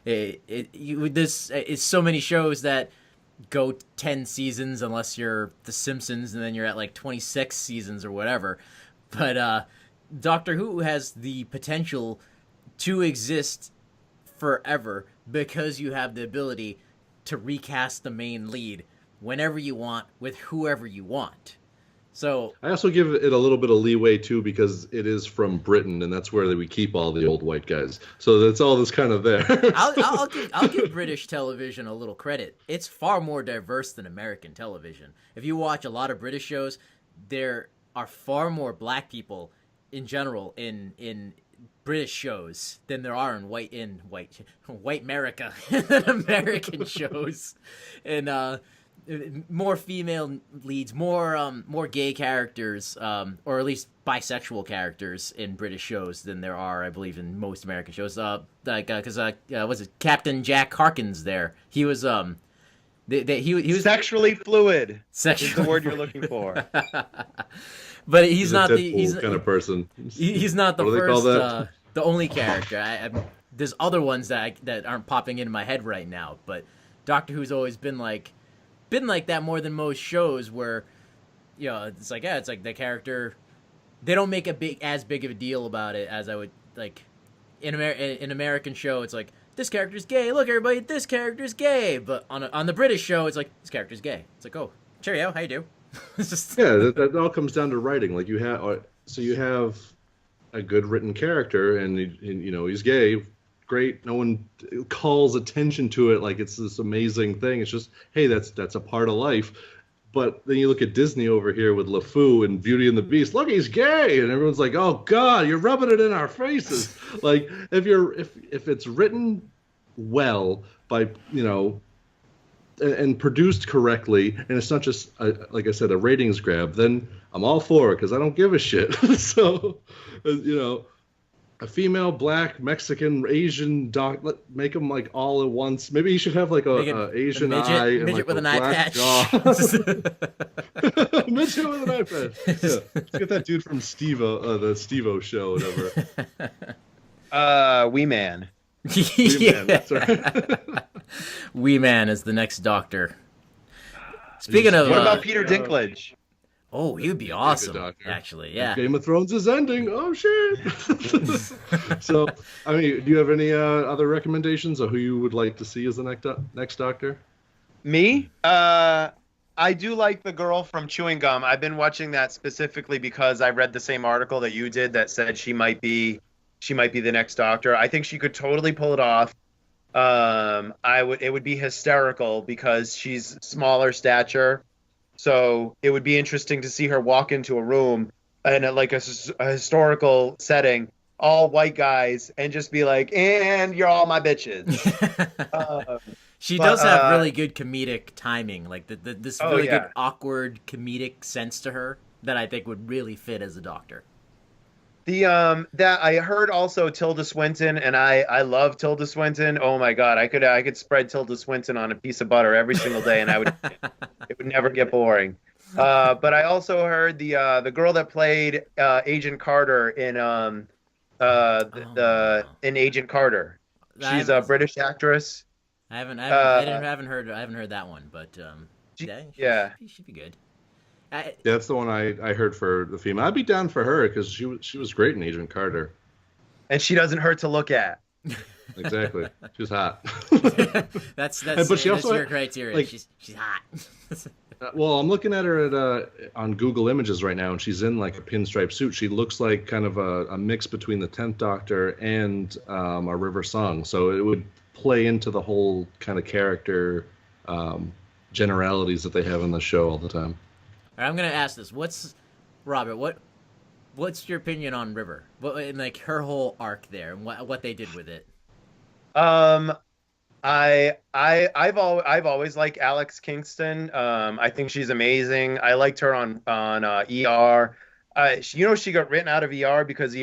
It's so many shows that go 10 seasons unless you're The Simpsons, and then you're at like 26 seasons or whatever. But Doctor Who has the potential to exist forever because you have the ability to recast the main lead whenever you want with whoever you want. So I also give it a little bit of leeway too because it is from Britain and that's where we keep all the old white guys. So that's all that's kind of there. I'll give British television a little credit. It's far more diverse than American television. If you watch a lot of British shows, there are far more black people in general in British shows than there are in white America than American shows, and more female leads, more gay characters, or at least bisexual characters in British shows than there are, I believe, in most American shows. Was it Captain Jack Harkins? There, he was he was sexually fluid. Sexually is the word you're looking for. But he's not the kind of person. He's not the What do they call first, that? the only character. There's other ones that aren't popping into my head right now. But Doctor Who's always been like that more than most shows, where it's like the character. They don't make as big of a deal about it as I would like in an American show. It's like, this character's gay. Look, everybody, this character's gay. But on the British show, it's like, this character's gay. It's like, oh, cheerio, how you do? Yeah, that all comes down to writing. Like you have a good written character, and he's gay. Great, no one calls attention to it like it's this amazing thing. It's just, hey, that's a part of life. But then you look at Disney over here with LeFou and Beauty and the Beast. Look, he's gay, and everyone's like, "Oh God, you're rubbing it in our faces." Like if it's written well by and produced correctly, and it's not just like I said, a ratings grab, then I'm all for it because I don't give a shit. So, a female, black, Mexican, Asian doc, make them like all at once. Maybe you should have like a Asian eye and like with a an eye black patch. jaw. Midget with an eye patch. Yeah. Let's get that dude from the Steve-O show, whatever. Wee Man. Wee Man, that's right. Wee Man is the next Doctor. Speaking of, What about Peter Dinklage? oh, he would be good awesome. doctor. Actually, yeah. Game of Thrones is ending. Oh shit! So, I mean, do you have any other recommendations of who you would like to see as the next Doctor? Me? I do like the girl from Chewing Gum. I've been watching that specifically because I read the same article that you did that said she might be the next Doctor. I think she could totally pull it off. It would be hysterical because she's smaller stature. So it would be interesting to see her walk into a room and like a historical setting, all white guys, and just be like, "And you're all my bitches." She does have really good comedic timing, like this really yeah. good awkward comedic sense to her that I think would really fit as a Doctor. That I heard also Tilda Swinton, and I love Tilda Swinton. Oh my God, I could spread Tilda Swinton on a piece of butter every single day, and it would never get boring. But I also heard the girl that played Agent Carter in in Agent Carter. She's a British actress. I haven't heard that one, but yeah, she'd be good. Yeah, that's the one I heard for the female. I'd be down for her because she was great in Agent Carter. And she doesn't hurt to look at. Exactly, she's hot. that's but she also your criteria. like, she's hot. Well, I'm looking at her on Google Images right now, and she's in like a pinstripe suit. She looks like kind of a mix between the 10th Doctor and a River Song. So it would play into the whole kind of character generalities that they have in the show all the time. All right, I'm gonna ask this. Robert? What's your opinion on River? And like her whole arc there, and what they did with it? I've always liked Alex Kingston. I think she's amazing. I liked her on ER. She got written out of ER because the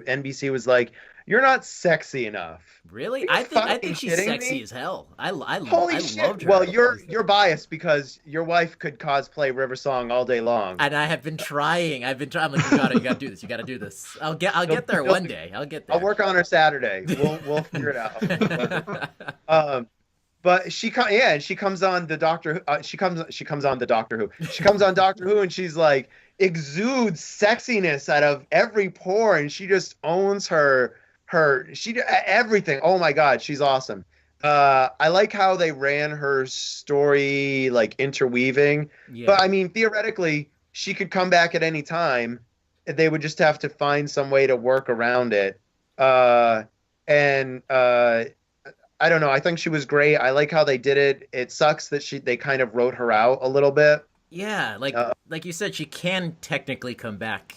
NBC was like, "You're not sexy enough." Really? I think she's sexy as hell. I Holy shit! loved her. Well, you're biased because your wife could cosplay River Song all day long. And I have been trying. I'm like, you gotta do this. You gotta do this. I'll get there one day. I'll get there. I'll work on her Saturday. We'll figure it out. But she comes on the Doctor. She comes on the Doctor Who. She comes on Doctor Who, and she's like exudes sexiness out of every pore, and she just owns everything. Oh my God, she's awesome. I like how they ran her story like interweaving. Yeah. But I mean, theoretically, she could come back at any time. They would just have to find some way to work around it. I don't know. I think she was great. I like how they did it. It sucks that they kind of wrote her out a little bit. Yeah, like you said, she can technically come back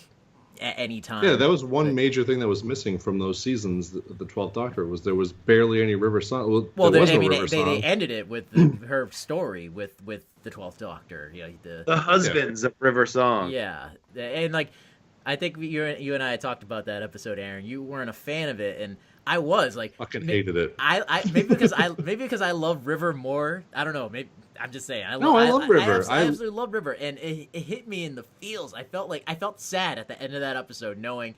at any time. Yeah, that was one major thing that was missing from those seasons. The 12th Doctor was there was barely any River Song. Well, they ended it with her story with the 12th Doctor. You know, the husbands of River Song. Yeah, and like I think you and I talked about that episode, Aaron. You weren't a fan of it, and I was like fucking hated it. I maybe because I love River more. I don't know. Maybe I'm just saying. I love River. I absolutely love River, and it hit me in the feels. I felt sad at the end of that episode, knowing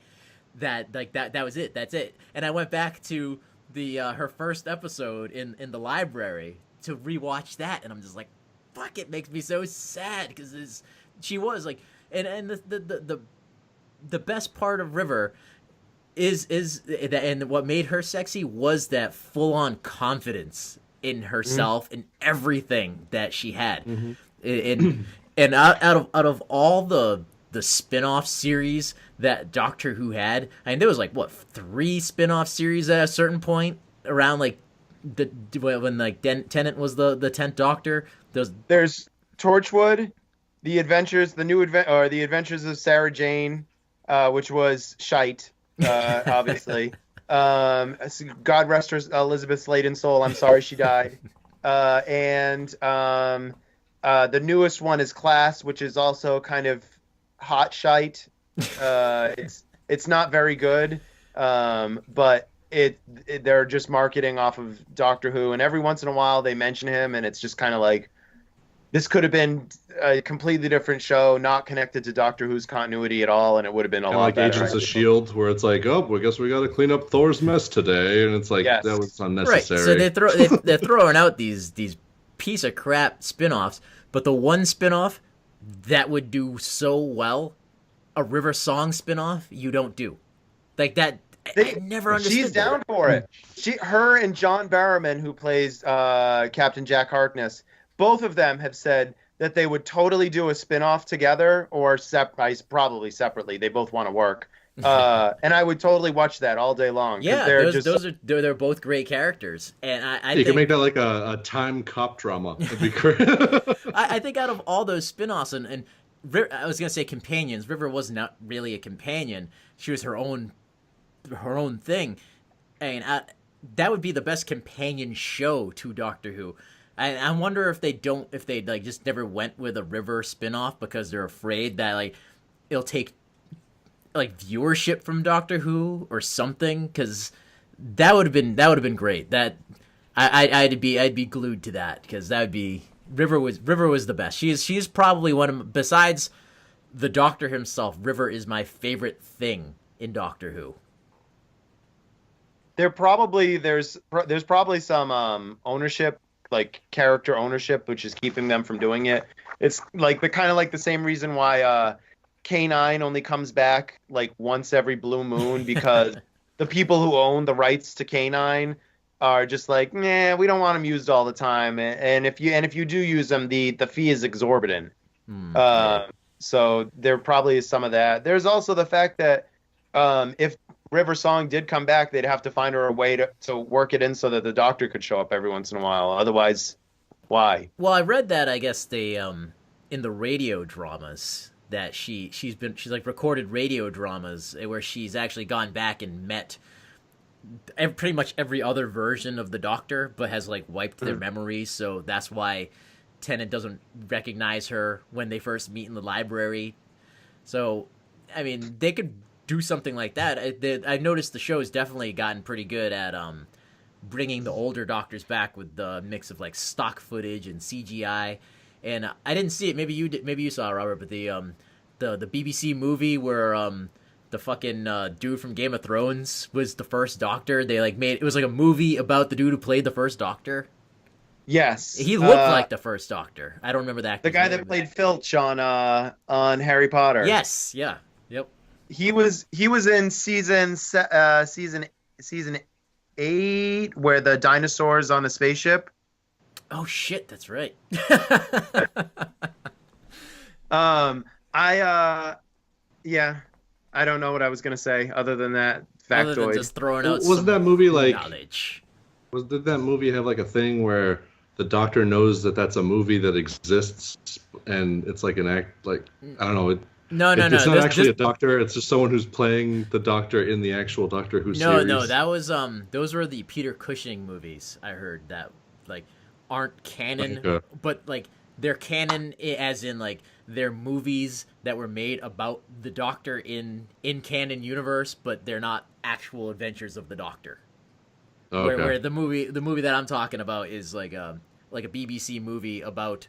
that that was it. That's it. And I went back to the her first episode in the library to rewatch that, and I'm just like, fuck! It makes me so sad because she was like, and the best part of River is that, and what made her sexy was that full on confidence in herself and everything that she had. And out of all the spin-off series that Doctor Who had, I mean, there was like 3 spin-off series at a certain point around like when like Tennant was the 10th Doctor. There's Torchwood, the Adventures of Sarah Jane, which was shite. Obviously. God rest her Elizabeth Sladen's soul. I'm sorry she died. And the newest one is Class, which is also kind of hot shite. It's not very good, but they're just marketing off of Doctor Who, and every once in a while they mention him, and it's just kind of like, this could have been a completely different show, not connected to Doctor Who's continuity at all, and it would have been a lot better. Like Agents of S.H.I.E.L.D., where it's like, oh, I guess we got to clean up Thor's mess today, and it's like, yes. That was unnecessary. Right, so they're throwing out these piece of crap spin-offs But the one spinoff that would do so well, a River Song spinoff, you don't do. Like that, I never understood. She's down for it. Her and John Barrowman, who plays Captain Jack Harkness, both of them have said that they would totally do a spinoff together or probably separately. They both want to work. And I would totally watch that all day long. Yeah, they're both great characters, and I you think, can make that like a time cop drama. That'd be great. I think out of all those spin-offs, and I was gonna say companions. River was not really a companion; she was her own thing, and that would be the best companion show to Doctor Who. I wonder if they like just never went with a River spin-off because they're afraid that like it'll take like viewership from Doctor Who or something, because that would have been great. That I'd be glued to that, because that would be River was the best. She's probably one of, besides the Doctor himself, River is my favorite thing in Doctor Who. There's probably some ownership, like character ownership, which is keeping them from doing it. It's like the same reason why K9 only comes back like once every blue moon, because the people who own the rights to K9 are just like, nah, we don't want them used all the time, and if you do use them, the fee is exorbitant. So there probably is some of that. There's also the fact that if River Song did come back, they'd have to find her a way to work it in so that the Doctor could show up every once in a while. Otherwise, why? Well, I read that, I guess they in the radio dramas that she's like recorded radio dramas where she's actually gone back and met pretty much every other version of the Doctor, but has like wiped their memories. So that's why Tennant doesn't recognize her when they first meet in the library. So, I mean, they could do something like that. I noticed the show has definitely gotten pretty good at bringing the older Doctors back with the mix of like stock footage and CGI. And I didn't see it. Maybe you did. Maybe you saw it, Robert. But the BBC movie where the fucking dude from Game of Thrones was the first Doctor. They like made it was like a movie about the dude who played the first Doctor. Yes, he looked like the first Doctor. I don't remember that. The guy that played Filch on Harry Potter. Yes. Yeah. Yep. He was in season 8 where the dinosaurs on the spaceship. Oh shit, that's right. I don't know what I was gonna say other than that factoid. Other than just throwing out wasn't that movie like knowledge. Did that movie have like a thing where the Doctor knows that that's a movie that exists and it's like an act, like I don't know. No. It's not actually a Doctor. It's just someone who's playing the Doctor in the actual Doctor Who series. No, that was those were the Peter Cushing movies. I heard that like aren't canon, but like they're canon as in like they're movies that were made about the Doctor in canon universe, but they're not actual adventures of the Doctor. Okay. Where the movie that I'm talking about is like a BBC movie about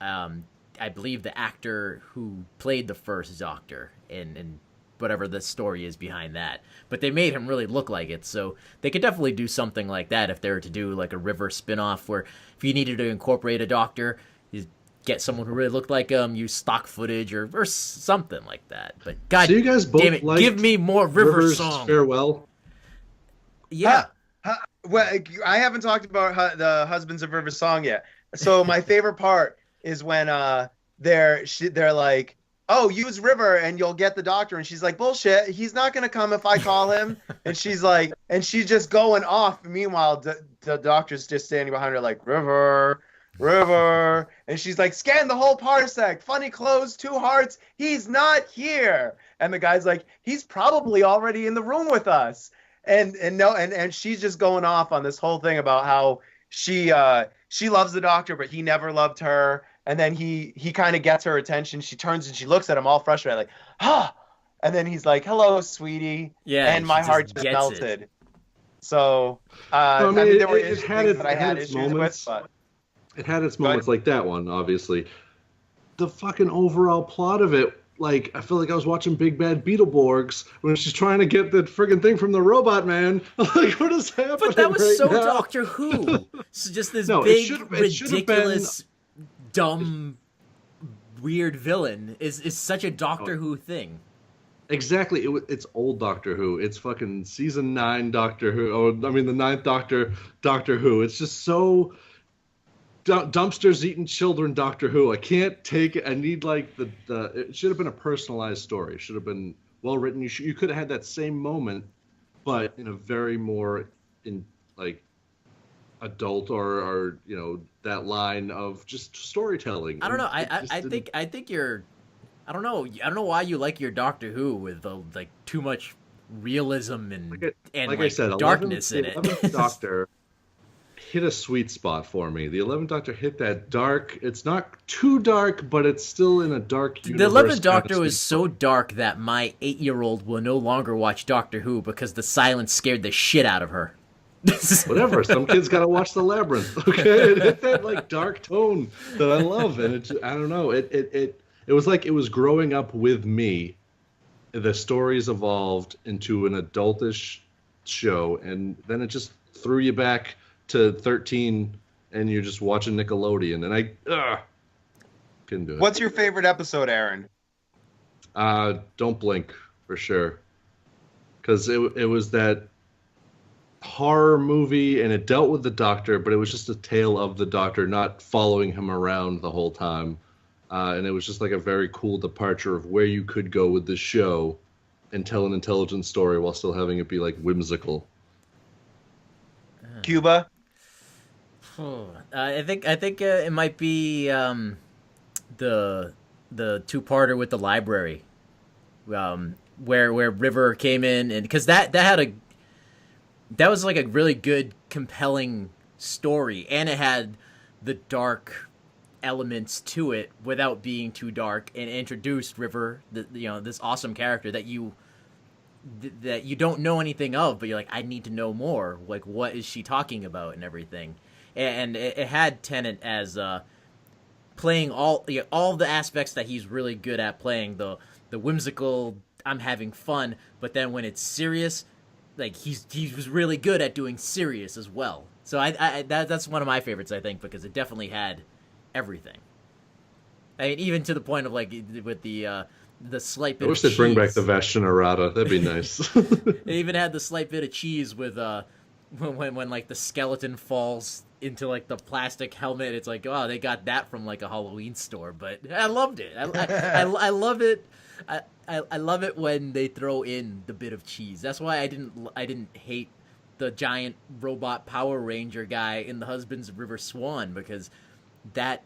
I believe the actor who played the first Doctor and whatever the story is behind that. But they made him really look like it, so they could definitely do something like that if they were to do like a River spinoff where if you needed to incorporate a Doctor, you get someone who really looked like him, use stock footage or something like that. But God so you guys both damn it, give me more River Song. Farewell? Yeah. Well, I haven't talked about the Husbands of River Song yet. So my favorite part is when they're like, oh, use River and you'll get the Doctor, and she's like, bullshit, he's not gonna come if I call him. And she's just going off. Meanwhile, the Doctor's just standing behind her like, River, and she's like, scan the whole parsec, funny clothes, 2 hearts, he's not here. And the guy's like, he's probably already in the room with us. And she's just going off on this whole thing about how she loves the Doctor, but he never loved her. And then he kind of gets her attention. She turns and she looks at him all frustrated, like, ah. And then he's like, hello, sweetie. Yeah. And my heart just melted. It. So, there were things that I had issues with, but it had its moments like that one, obviously. The fucking overall plot of it, like, I feel like I was watching Big Bad Beetleborgs when she's trying to get the friggin' thing from the robot man. Like, what is happening? But that was right so now? Doctor Who. So just this big, ridiculous dumb, weird villain is such a Doctor Who thing. Exactly. It's old Doctor Who. It's fucking season 9 Doctor Who. Oh, I mean, the 9th Doctor Who. It's just so dumpsters eating children Doctor Who. I can't take it. I need like the it should have been a personalized story. It should have been well written. You could have had that same moment, but in a very more like adult or that line of just storytelling. I don't know. I think you're. I don't know. I don't know why you like your Doctor Who with like too much realism and I said, darkness in it. The 11th Doctor hit a sweet spot for me. The 11th Doctor hit that dark. It's not too dark, but it's still in a dark universe. The 11th Doctor was so dark that my 8-year-old will no longer watch Doctor Who because the silence scared the shit out of her. Whatever. Some kids gotta watch The Labyrinth. Okay, it hit that like dark tone that I love, and I don't know. It was like it was growing up with me. The stories evolved into an adultish show, and then it just threw you back to 13, and you're just watching Nickelodeon, and I couldn't do it. What's your favorite episode, Aaron? Don't Blink, for sure. Because it was that horror movie, and it dealt with the Doctor, but it was just a tale of the Doctor, not following him around the whole time. And it was just like a very cool departure of where you could go with this show and tell an intelligent story while still having it be like whimsical. Cuba? I think it might be the two-parter with the library, where River came in, and because that was like a really good, compelling story, and it had the dark elements to it without being too dark, and introduced River, this awesome character that you don't know anything of, but you're like, I need to know more. Like, what is she talking about and everything? And it had Tennant as playing all the aspects that he's really good at playing, the whimsical, I'm having fun, but then when it's serious, like he was really good at doing serious as well. So that's one of my favorites, I think, because it definitely had everything. I mean, even to the point of like with the slight bit of cheese. I wish they'd bring back the Vashtinarada. That'd be nice. It even had the slight bit of cheese with when like the skeleton falls into like the plastic helmet. It's like, oh, they got that from like a Halloween store, but I loved it. I love it. I love it when they throw in the bit of cheese. That's why I didn't hate the giant robot Power Ranger guy in The Husbands of River Swan, because that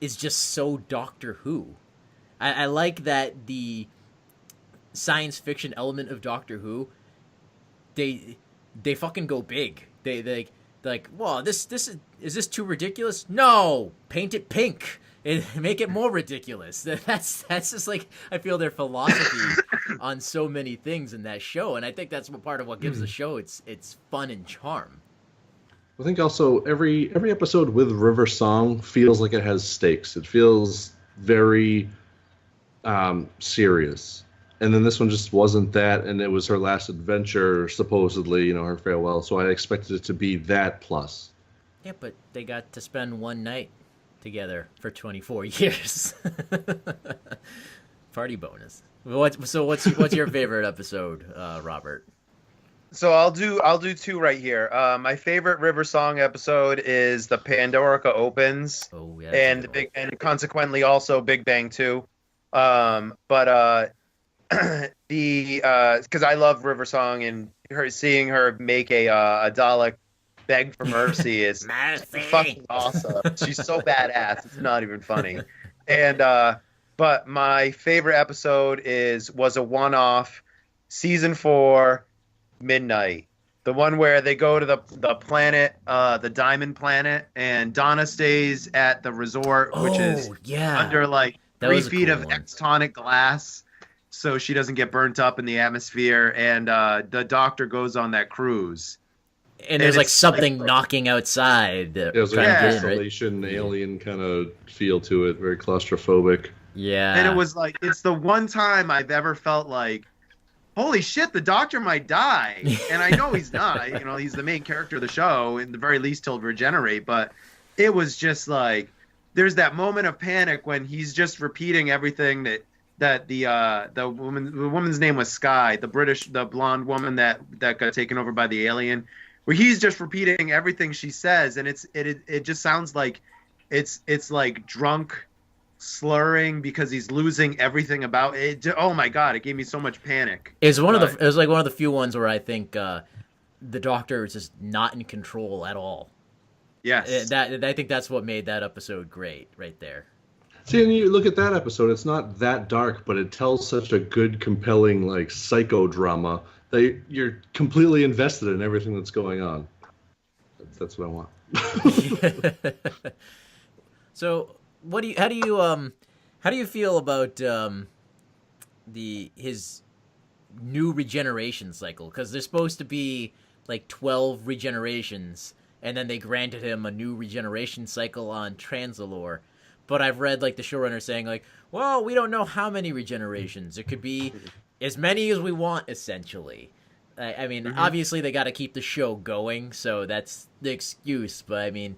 is just so Doctor Who. I like that the science fiction element of Doctor Who, they fucking go big. They like, whoa, this is this too ridiculous? No, paint it pink and make it more ridiculous. That's just like, I feel their philosophy on so many things in that show, and I think that's part of what gives the show its fun and charm. I think also every episode with River Song feels like it has stakes. It feels very serious. And then this one just wasn't that, and it was her last adventure, supposedly, her farewell. So I expected it to be that plus. Yeah, but they got to spend one night together for 24 years. Party bonus. What's your favorite episode, Robert? So I'll do two right here. My favorite River Song episode is the Pandorica Opens, and and consequently also Big Bang 2. But because I love River Song, and seeing her make a Dalek beg for mercy is fucking awesome. She's so badass. It's not even funny. And but my favorite episode was a one-off, season 4. Midnight, the one where they go to the planet, the Diamond Planet, and Donna stays at the resort, which is under like 3 feet of extonic glass, so she doesn't get burnt up in the atmosphere. And the Doctor goes on that cruise, and there's like something knocking outside. It was like an isolation, alien kind of feel to it, very claustrophobic. Yeah, and it was like, it's the one time I've ever felt like, holy shit, the Doctor might die. And I know he's not. He's the main character of the show. In the very least, he'll regenerate. But it was just like, there's that moment of panic when he's just repeating everything that the woman's name was Sky, the blonde woman that got taken over by the alien, where he's just repeating everything she says, and it just sounds like it's like drunk slurring because he's losing everything about it. Oh my god, it gave me so much panic. It was like one of the few ones where I think the Doctor is just not in control at all. Yes, I think that's what made that episode great, right there. See, and you look at that episode, it's not that dark, but it tells such a good, compelling, like, psychodrama that you're completely invested in everything that's going on. That's what I want. So, how do you feel about his new regeneration cycle? Because there's supposed to be like 12 regenerations, and then they granted him a new regeneration cycle on Transalore. But I've read like the showrunner saying like, well, we don't know how many regenerations. It could be as many as we want, essentially. I mean, obviously they got to keep the show going, so that's the excuse. But I mean,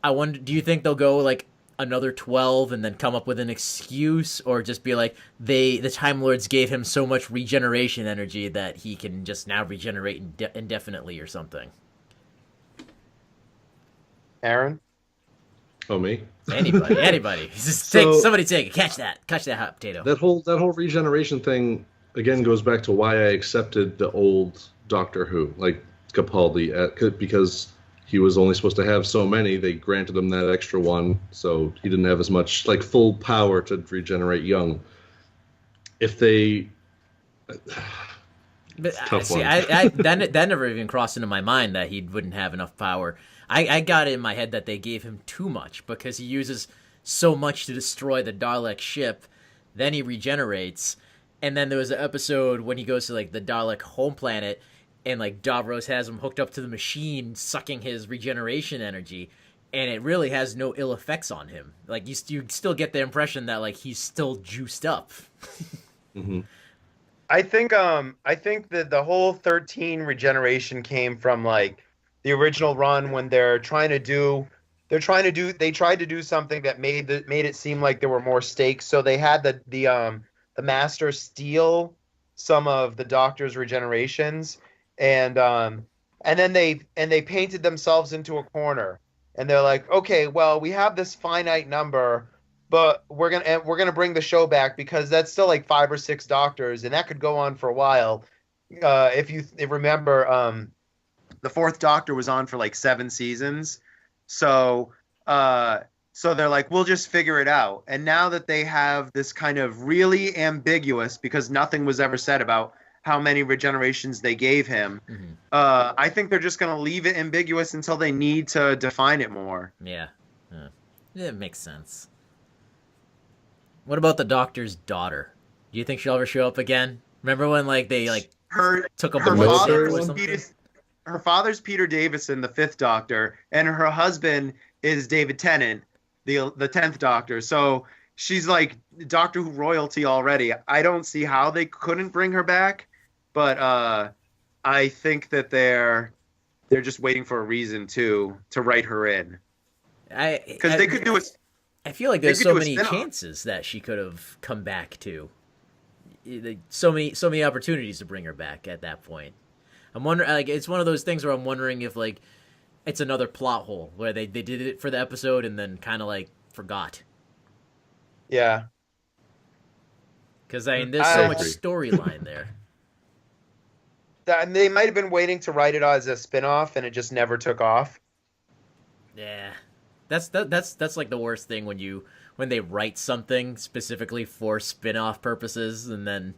I wonder, do you think they'll go like another 12 and then come up with an excuse, or just be like the Time Lords gave him so much regeneration energy that he can just now regenerate indefinitely or something? Aaron? Oh, me? Anybody. Just somebody take it. Catch that hot potato. That whole regeneration thing again goes back to why I accepted the old Doctor Who, like Capaldi, because he was only supposed to have so many. They granted him that extra one, so he didn't have as much like full power to regenerate young. If they, tough one. That never even crossed into my mind that he wouldn't have enough power. I got it in my head that they gave him too much because he uses so much to destroy the Dalek ship, then he regenerates, and then there was an episode when he goes to like the Dalek home planet, and like Davros has him hooked up to the machine, sucking his regeneration energy, and it really has no ill effects on him. Like you still get the impression that like he's still juiced up. Mm-hmm. I think that the whole 13 regeneration came from like the original run when they tried to do something that made it seem like there were more stakes. So they had the Master steal some of the Doctor's regenerations, and then they painted themselves into a corner, and they're like, okay, well, we have this finite number, but we're gonna bring the show back because that's still like 5 or 6 Doctors, and that could go on for a while. If you remember, the 4th Doctor was on for like 7 seasons, so they're like, we'll just figure it out. And now that they have this kind of really ambiguous, because nothing was ever said about how many regenerations they gave him, I think they're just going to leave it ambiguous until they need to define it more. Yeah, it makes sense. What about the Doctor's daughter? Do you think she'll ever show up again? Remember when like they like took up the father or something? Her father's Peter Davison, the 5th Doctor, and her husband is David Tennant, the 10th Doctor. So she's like Doctor Who royalty already. I don't see how they couldn't bring her back, but I think that they're just waiting for a reason to write her in. Because they could do it. I feel like there's so many chances that she could have come back to. So many opportunities to bring her back at that point. I'm wondering, like, it's one of those things where I'm wondering if like it's another plot hole where they did it for the episode and then kind of like forgot. Yeah. Because I mean, there's so much storyline there. They might have been waiting to write it as a spin-off, and it just never took off. Yeah, that's like the worst thing when they write something specifically for spin-off purposes, and then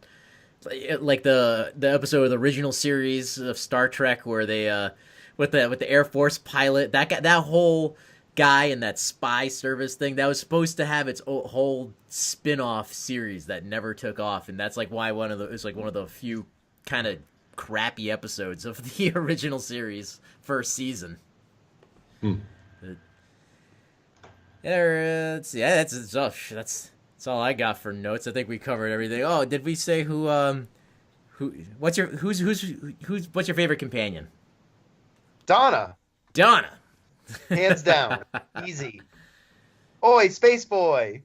like the episode of the original series of Star Trek where they with the Air Force pilot, that whole guy and that spy service thing that was supposed to have its whole spin-off series that never took off, and that's like why it's like one of the few kind of crappy episodes of the original series first season. Let's see. That's all I got for notes. I think we covered everything. Oh, did we say what's your favorite companion? Donna. Donna. Hands down. Easy. Oi, Space Boy.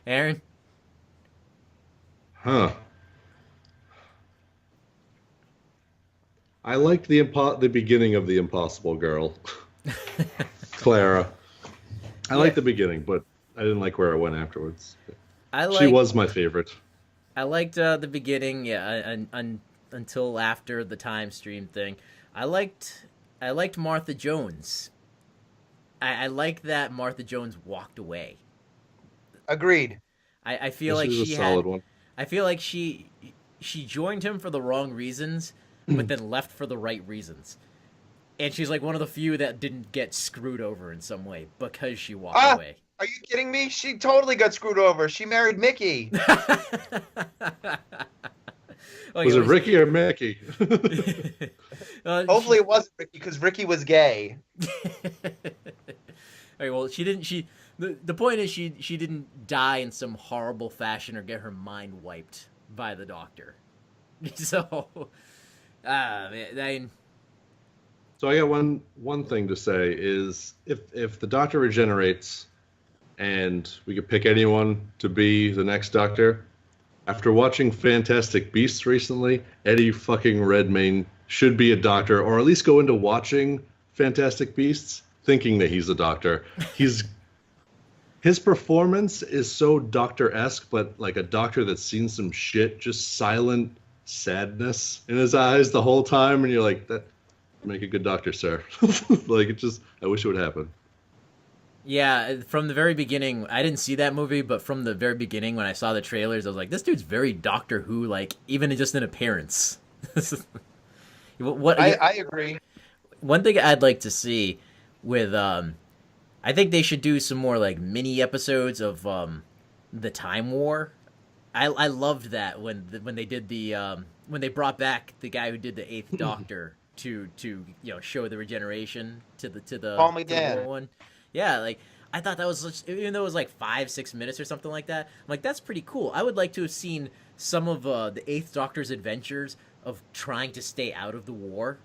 Aaron? Huh. I liked the beginning of The Impossible Girl, Clara. I Yeah. liked the beginning, but I didn't like where it went afterwards. I She like. was my favorite. I liked the beginning, yeah, until after the time stream thing. I liked Martha Jones. I like that Martha Jones walked away. Agreed. I feel This like is a she solid had. one. I feel like she joined him for the wrong reasons, but then left for the right reasons. And she's like one of the few that didn't get screwed over in some way because she walked Ah! away. Are you kidding me? She totally got screwed over. She married Mickey. Was it Ricky or Mickey? Hopefully it wasn't Ricky because Ricky was gay. Okay, well, she didn't. The point is she didn't die in some horrible fashion or get her mind wiped by the Doctor. So, man, So I got one thing to say is if the Doctor regenerates and we could pick anyone to be the next Doctor, after watching Fantastic Beasts recently, Eddie fucking Redmayne should be a Doctor, or at least go into watching Fantastic Beasts thinking that he's a Doctor. His performance is so Doctor-esque, but like a Doctor that's seen some shit, just silent sadness in his eyes the whole time, and you're like, that make a good Doctor, sir. Like, I wish it would happen. yeah. From the very beginning, I didn't see that movie, but from the very beginning, when I saw the trailers, I was like, this dude's very Doctor Who, like even just in appearance. I agree. One thing I'd like to see with I think they should do some more like mini episodes of the Time War. I loved that when they did when they brought back the guy who did the Eighth Doctor to show the regeneration to the Paul to the McGann. war one. Yeah, like I thought that was even though it was like 5-6 minutes or something like that. I'm like, that's pretty cool. I would like to have seen some of the Eighth Doctor's adventures of trying to stay out of the war.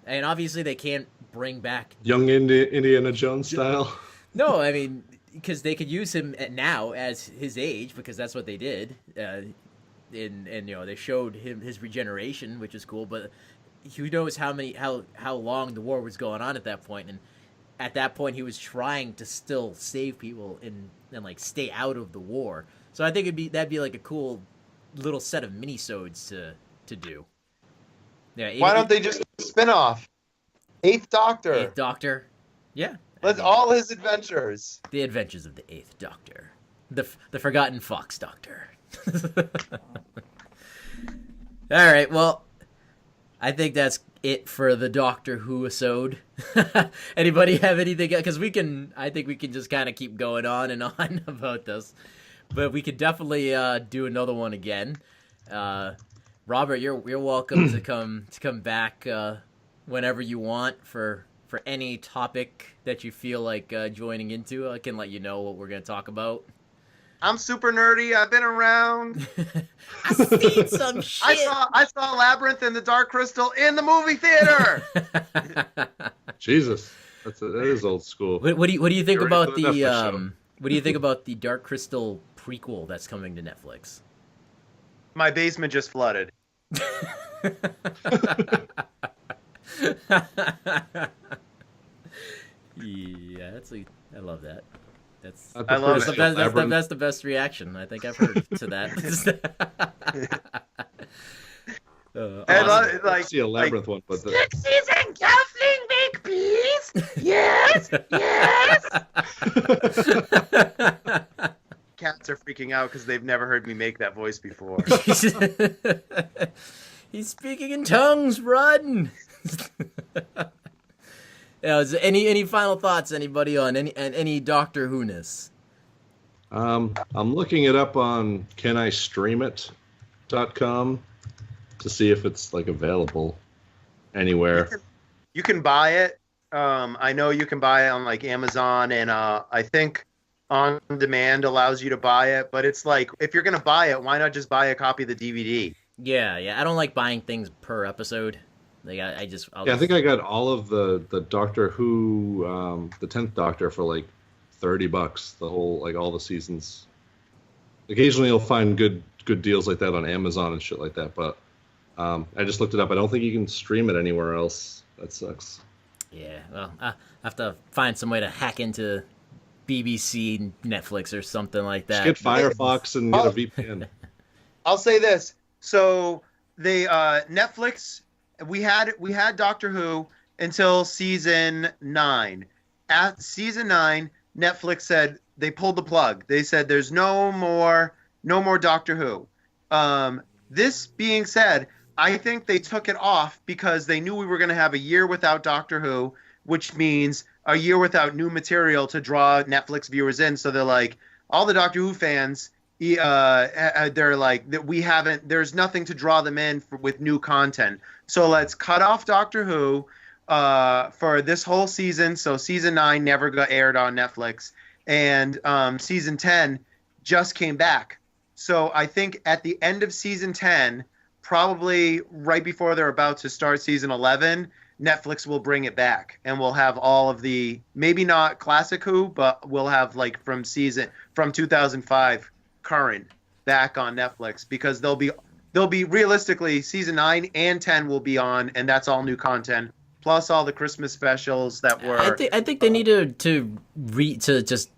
And obviously they can't bring back Young Indiana Jones style. no, I mean, because they could use him now as his age, because that's what they did. And they showed him his regeneration, which is cool. But who knows how long the war was going on at that point? And at that point, he was trying to still save people and like stay out of the war. So I think that'd be like a cool little set of minisodes to do. Yeah. Why don't they just spin off? Eighth Doctor. Eighth Doctor? Yeah. Let's all his adventures. The Adventures of the Eighth Doctor. The Forgotten Fox Doctor. Alright, well, I think that's it for the Doctor Who-isode. Anybody have anything? Because I think we can just kind of keep going on and on about this. But we could definitely do another one again. Robert, you're welcome to come back whenever you want for any topic that you feel like joining into. I can let you know what we're going to talk about. I'm super nerdy. I've been around. I seen some shit. I saw Labyrinth and the Dark Crystal in the movie theater. Jesus, that is old school. What do you think You're about ready for the Netflix show. what do you think about the Dark Crystal prequel that's coming to Netflix? My basement just flooded. Yeah, I love that. I love it. That's the best reaction I think I've heard to that. And Awesome. like, See a Labyrinth one, but Pixies and Kathleen Makepeace. Yes, yes. Cats are freaking out because they've never heard me make that voice before. He's speaking in tongues. Run! Is there any final thoughts? Anybody on any Doctor Who-ness? I'm looking it up on canistreamit.com to see if it's like available anywhere. You can buy it. I know you can buy it on like Amazon, and I think On Demand allows you to buy it. But it's like, if you're gonna buy it, why not just buy a copy of the DVD? Yeah. I don't like buying things per episode. Like I think I got all of the Doctor Who, the 10th Doctor for like $30. The whole all the seasons. Occasionally, you'll find good deals like that on Amazon and shit like that. But I just looked it up. I don't think you can stream it anywhere else. That sucks. Yeah, well, I have to find some way to hack into BBC, Netflix, or something like that. Just get Firefox and get a VPN. I'll say this. So the Netflix, we had Doctor Who until season 9. At season 9, Netflix said they pulled the plug. They said there's no more Doctor Who. This being said, I think they took it off because they knew we were going to have a year without Doctor Who, which means a year without new material to draw Netflix viewers in. So they're like, all the Doctor Who fans, they're like, there's nothing to draw them in with new content. So let's cut off Doctor Who for this whole season. So season 9 never got aired on Netflix. And season 10 just came back. So I think at the end of season 10, probably right before they're about to start season 11, Netflix will bring it back, and we'll have all of the, maybe not classic Who, but we'll have like from 2005 current back on Netflix, because they'll be realistically season 9 and 10 will be on, and that's all new content plus all the Christmas specials that were. I think they need to just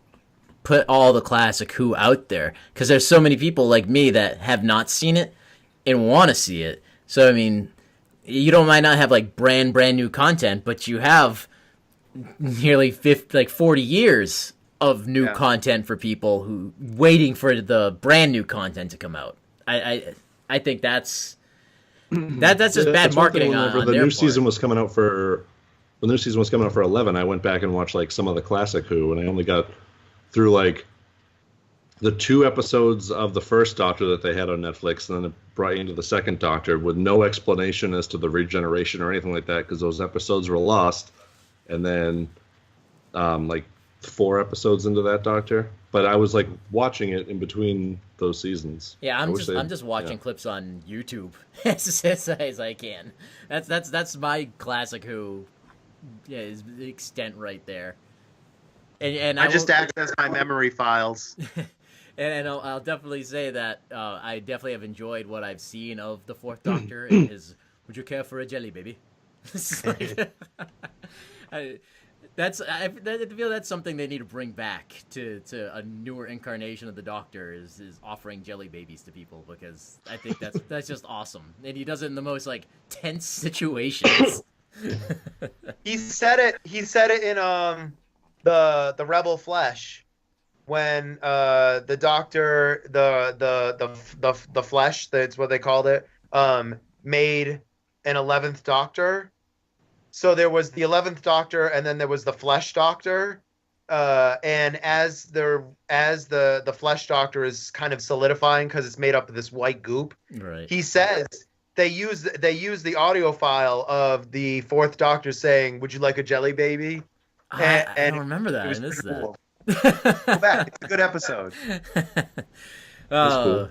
put all the classic Who out there, because there's so many people like me that have not seen it and want to see it. So I mean, might not have like brand new content, but you have nearly 40 years of new content for people who waiting for the brand new content to come out. I think that's just bad marketing on the their new part. season was coming out for when the new season was coming out for 11. I went back and watched like some of the classic Who, and I only got through like the 2 episodes of the first Doctor that they had on Netflix, and then it brought you into the second Doctor with no explanation as to the regeneration or anything like that, because those episodes were lost. And then like 4 episodes into that Doctor, but I was like watching it in between those seasons. Yeah, I'm just watching clips on YouTube as I can. That's my classic Who. Yeah, is the extent right there. And I just access my memory files. And I'll definitely say that I definitely have enjoyed what I've seen of the 4th Doctor and his "Would you care for a jelly baby?" I feel that's something they need to bring back to a newer incarnation of the Doctor is offering jelly babies to people, because I think that's just awesome, and he does it in the most like tense situations. He said it in the Rebel Flesh, when the Doctor, the Flesh, that's what they called it, made an 11th Doctor. So there was the 11th Doctor, and then there was the Flesh Doctor. And as the Flesh Doctor is kind of solidifying because it's made up of this white goop, Right. He says they use the audio file of the 4th Doctor saying, "Would you like a jelly baby?" I don't remember that. I missed that. Cool. Go back. It's a good episode. Cool.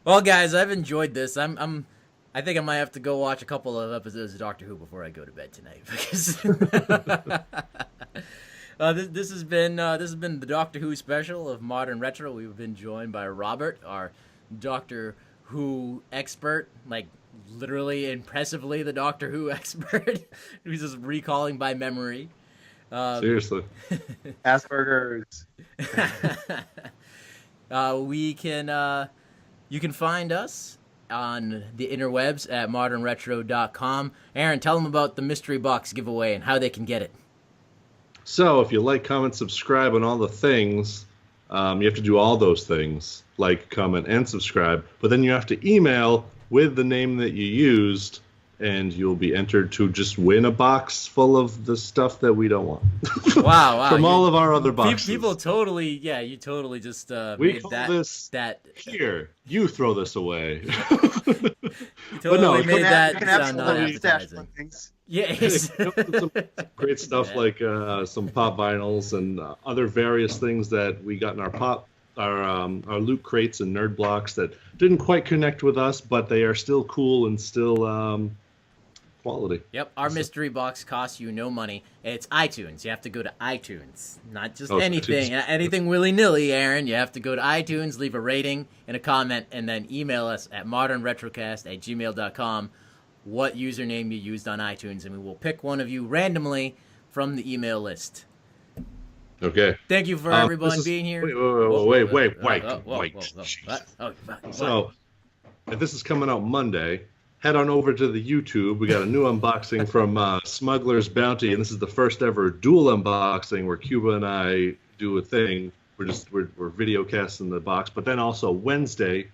Well, guys, I've enjoyed this. I think I might have to go watch a couple of episodes of Doctor Who before I go to bed tonight, because this has been the Doctor Who special of Modern Retro. We've been joined by Robert, our Doctor Who expert, like literally impressively the Doctor Who expert, who's just recalling by memory. Seriously. Asperger's. You can find us on the interwebs at modernretro.com. Aaron, tell them about the mystery box giveaway and how they can get it. So if you like, comment, subscribe on all the things, you have to do all those things, like, comment, and subscribe. But then you have to email with the name that you used, and you'll be entered to just win a box full of the stuff that we don't want. Wow. From all of our other boxes. People totally, you totally just we made call that. Here, you throw this away. You totally made that can sound absolutely non-appetizing. things. Yeah. Some great stuff like some pop vinyls and other various things that we got in our loot crates and nerd blocks that didn't quite connect with us, but they are still cool and still quality. Yep, our mystery box costs you no money. It's iTunes. You have to go to iTunes, not just Oh, anything, iTunes. anything willy-nilly, Aaron. You have to go to iTunes, leave a rating and a comment, and then email us at modernretrocast@gmail.com what username you used on iTunes, and we will pick one of you randomly from the email list. Okay. Thank you for everyone being here. Wait. What? So, if this is coming out Monday, head on over to the YouTube. We got a new unboxing from Smuggler's Bounty, and this is the first ever dual unboxing where Cuba and I do a thing. We're video casting the box, but then also Wednesday,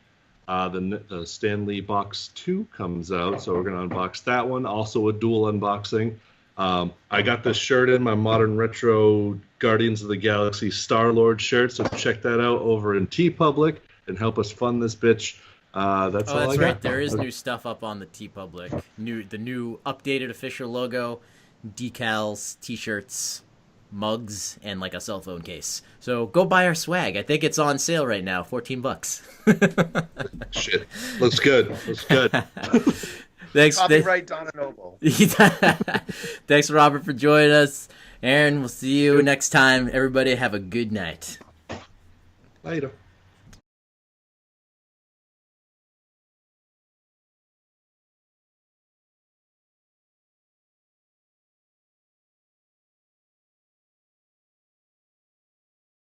the Stanley Box 2 comes out, so we're gonna unbox that one. Also a dual unboxing. I got this shirt in, my Modern Retro Guardians of the Galaxy Star-Lord shirt, so check that out over in TeePublic and help us fund this bitch. That's all I got. Right. There is new stuff up on the TeePublic. The new updated official logo, decals, t-shirts, mugs, and like a cell phone case. So go buy our swag. I think it's on sale right now, $14. Shit. Looks good. Thanks. Copyright Donna Noble. Thanks, Robert, for joining us. Aaron, we'll see you next time. Everybody have a good night. Later.